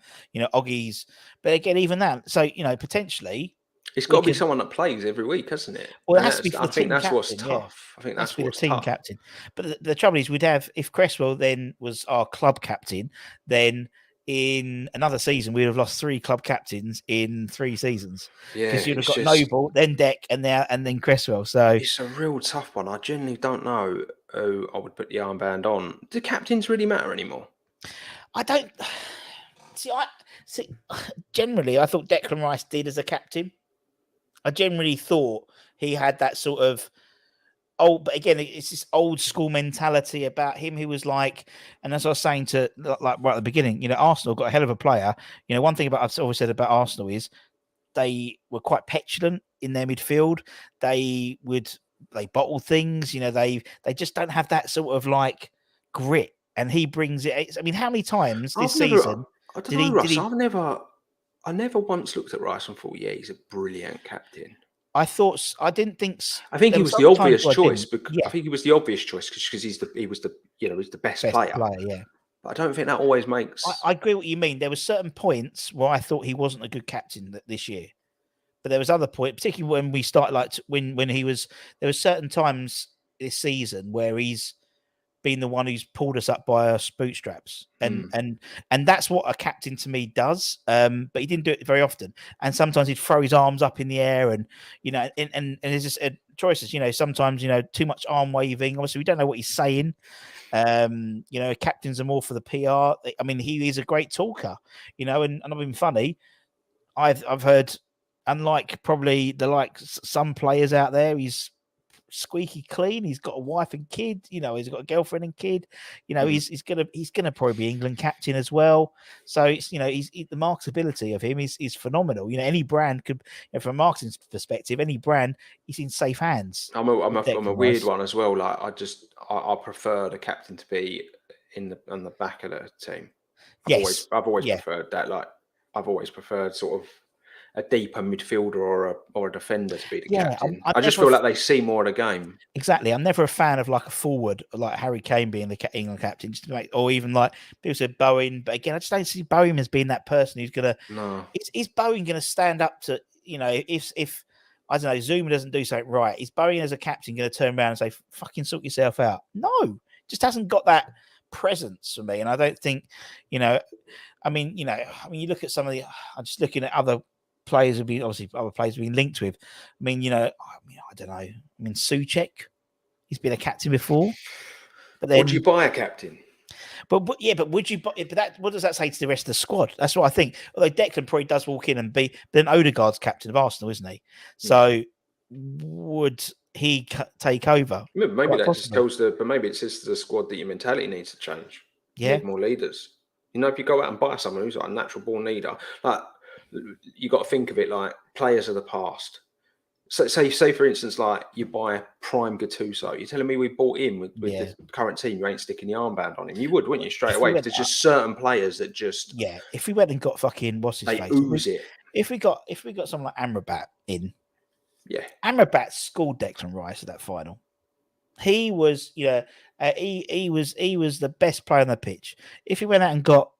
Oggy's, but again, even that. So potentially. It's got to be someone that plays every week, hasn't it? Well, it has to be for the team captain. I think that's what's tough. I think that's what's tough. The team captain. But the trouble is, we'd have, if Cresswell then was our club captain, then in another season we'd have lost 3 club captains in 3 seasons. Yeah, because you'd have got Noble, then Deck, and then Cresswell. So it's a real tough one. I genuinely don't know who I would put the armband on. Do captains really matter anymore? I don't see. Generally, I thought Declan Rice did as a captain. I generally thought he had that sort of but again, it's this old school mentality about him. Who was like, and as I was saying right at the beginning, Arsenal got a hell of a player. One thing I've always said about Arsenal is they were quite petulant in their midfield. They bottle things. They just don't have that sort of like grit. And he brings it. I mean, how many times this season did he? I never once looked at Rice and thought, he's a brilliant captain. I didn't think. I think he was the obvious choice. I think he was the obvious choice because he was the best player. Yeah. But I don't think that always makes. I agree what you mean. There were certain points where I thought he wasn't a good captain this year, but there was other points, particularly when we started, when he was. There were certain times this season where he's been the one who's pulled us up by our bootstraps, and that's what a captain to me does. But he didn't do it very often, and sometimes he'd throw his arms up in the air, and and there's just choices. Sometimes too much arm waving. Obviously, we don't know what he's saying. Captains are more for the PR. I mean, he is a great talker. And I'm being funny. I've heard, unlike probably some players out there, he's squeaky clean. He's got a wife and kid. He's got a girlfriend and kid. He's gonna probably be England captain as well. So it's the marketability of him is phenomenal. Any brand could, from a marketing perspective, any brand, he's in safe hands. I'm a weird one as well. Like I prefer the captain to be on the back of the team. I've always preferred that. Like I've always preferred sort of a deeper midfielder or a defender to be the captain. I just feel like they see more of the game. Exactly. I'm never a fan of like a forward like Harry Kane being the England captain, just to make, or even like people said Bowen. But again, I just don't see Bowen as being that person who's gonna. No. Is Bowen gonna stand up to if I don't know, Zuma doesn't do something right? Is Bowen as a captain gonna turn around and say fucking sort yourself out? No, just hasn't got that presence for me. And I don't think you look at some of the. I'm just looking at other players have been other players have been linked with. I don't know. I mean, Souček, he's been a captain before. But then, would you buy a captain? But would you? But what does that say to the rest of the squad? That's what I think. Although Declan probably does walk in and be, then Odegaard's captain of Arsenal, isn't he? So would he take over? Maybe that just tells but maybe it says to the squad that your mentality needs to change. You need more leaders. You know, if you go out and buy someone who's like a natural born leader, like you got to think of it like players of the past. So say for instance, like you buy Prime Gattuso. You're telling me we bought in with the current team, you ain't sticking the armband on him. You would, wouldn't you, straight away? There's just certain players that just If we went and got fucking what's his face, ooze it. If we got someone like Amrabat in, Amrabat scored Declan Rice at that final. He was, he was the best player on the pitch. If he went out and got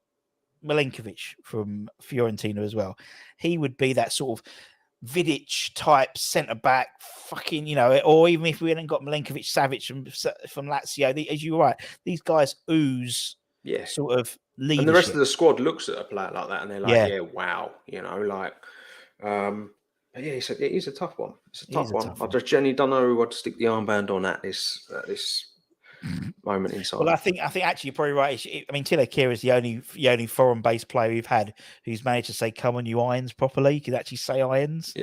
Milinkovic from Fiorentina as well, he would be that sort of Vidic type centre back, fucking, or even if we hadn't got Milinkovic, Savic from Lazio, as you were right, these guys ooze sort of leadership. And the rest of the squad looks at a player like that and they're like, wow, but yeah, it is a tough one. It's a tough one. I just genuinely don't know who I'd stick the armband on at this moment in time. Well, I think actually you're probably right. I mean, Tilo Kehrer is the only foreign-based player we've had who's managed to say "Come on, you irons" properly. He could actually say irons,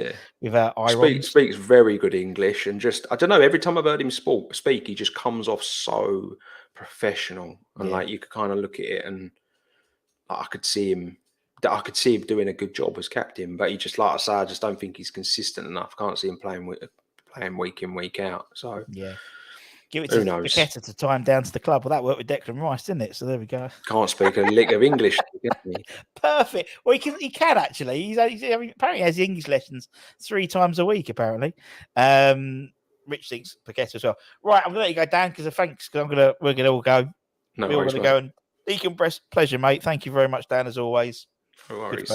without irons. Speaks very good English, and just I don't know. Every time I've heard him speak, he just comes off so professional, and like you could kind of look at it, and I could see him doing a good job as captain. But he just, like I say, I just don't think he's consistent enough. Can't see him playing week in, week out. So give it to Paqueta to tie him down to the club. Well, that worked with Declan Rice, didn't it? So there we go. Can't speak a lick of English. Perfect. Well, he can actually. Apparently he has English lessons 3 times a week. Apparently, Rich thinks Paqueta as well. Right, I'm gonna let you go, Dan, because we're gonna all go. No, we're all gonna go and decompress. Pleasure, mate. Thank you very much, Dan, as always. No worries.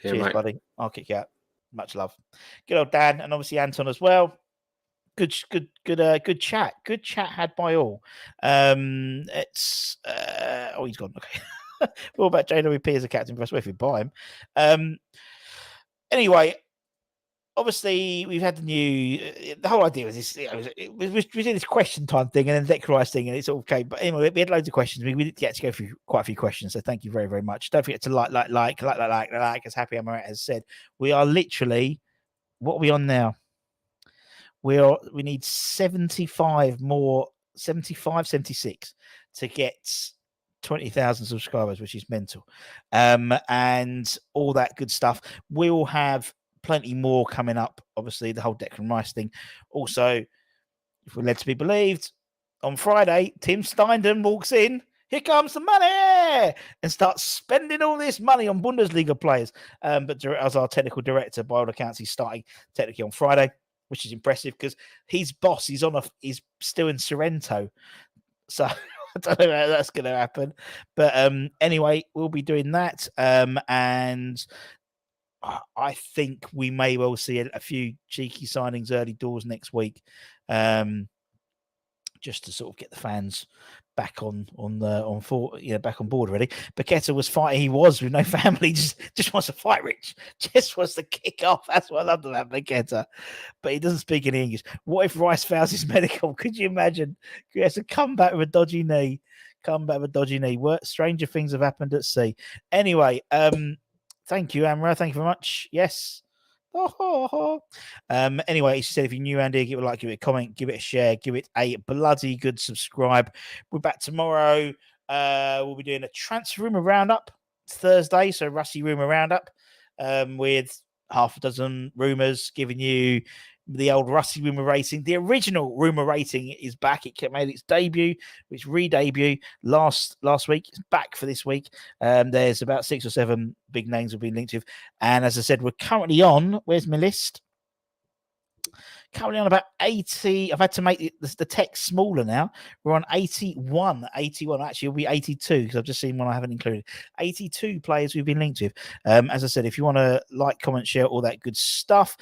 Cheers, mate. Buddy. I'll kick you out. Much love. Good old Dan, and obviously Anton as well. Good chat. Good chat had by all. It's he's gone. Okay. What about JWP as a captain for us? If we buy him. Anyway, obviously we've had the whole idea was this. We did this question time thing and then Declan Rice thing, and it's all okay. But anyway, we had loads of questions. We did get to go through quite a few questions, so thank you very, very much. Don't forget to like, as Happy Amaret has said. We are literally, what are we on now? We need 75 more, 76 to get 20,000 subscribers, which is mental. And all that good stuff. We'll have plenty more coming up. Obviously, the whole Declan Rice thing. Also, if we're led to be believed, on Friday, Tim Steindon walks in. Here comes the money, and starts spending all this money on Bundesliga players. But as our technical director, by all accounts, he's starting technically on Friday, which is impressive because his boss is still in Sorrento. So I don't know how that's going to happen. But anyway, we'll be doing that. And I think we may well see a few cheeky signings early doors next week, just to sort of get the fans back on board already. Paqueta was fighting. He was with no family. Just wants to fight, Rich. Just wants to kick off. That's what I love about Paqueta. But he doesn't speak any English. What if Rice fails his medical? Could you imagine? He has to come back with a dodgy knee. Stranger things have happened at sea. Anyway, thank you, Amra. Thank you very much. Yes. Anyway, she said if you're new around here, give it a like, give it a comment, give it a share, give it a bloody good subscribe. We're back tomorrow. We'll be doing a transfer rumor roundup. It's Thursday, so Rusty rumor roundup with half a dozen rumors, giving you the old Rusty rumor rating. The original rumor rating is back. It made its debut, which re-debut last week. It's back for this week. There's about 6 or 7 big names have been linked with. And as I said, we're currently on, where's my list? Currently on about 80. I've had to make the text smaller now. We're on 81. Actually, it'll be 82 because I've just seen one I haven't included. 82 players we've been linked with. As I said, if you want to like, comment, share, all that good stuff,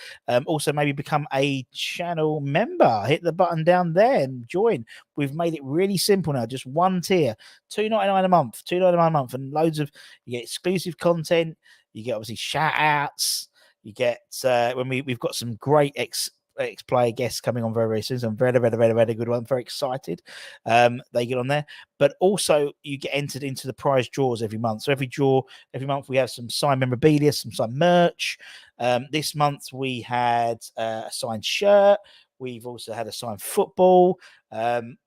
also maybe become a channel member. Hit the button down there and join. We've made it really simple now. Just one tier, $2.99 a month, $2.99 a month, and loads of you get exclusive content. You get obviously shout outs. You get when we've got some great ex-player guests coming on very, very soon. Some very, very, very, very good one. Very excited. They get on there. But also you get entered into the prize draws every month. So every month we have some signed memorabilia, some signed merch. This month we had a signed shirt. We've also had a signed football.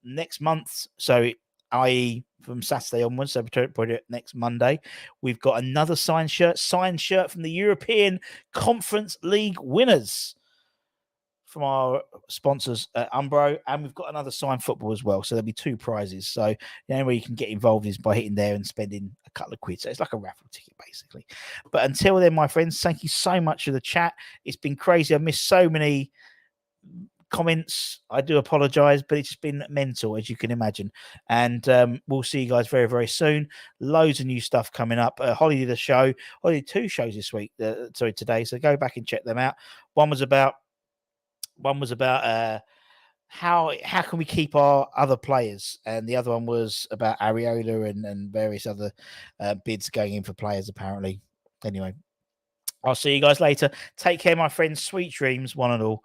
Next month, so i.e. from Saturday onwards, so probably next Monday, we've got another signed shirt from the European Conference League winners from our sponsors at Umbro, and we've got another signed football as well. So there'll be 2 prizes. So the only way you can get involved is by hitting there and spending a couple of quid. So it's like a raffle ticket, basically. But until then, my friends, thank you so much for the chat. It's been crazy. I've missed so many comments. I do apologize, but it's been mental, as you can imagine. And we'll see you guys very, very soon. Loads of new stuff coming up. Holly did a show. Holly did 2 shows this week. Today. So go back and check them out. One was about how can we keep our other players, and the other one was about Areola and various other bids going in for players, apparently. Anyway, I'll see you guys later. Take care, my friends. Sweet dreams, one and all.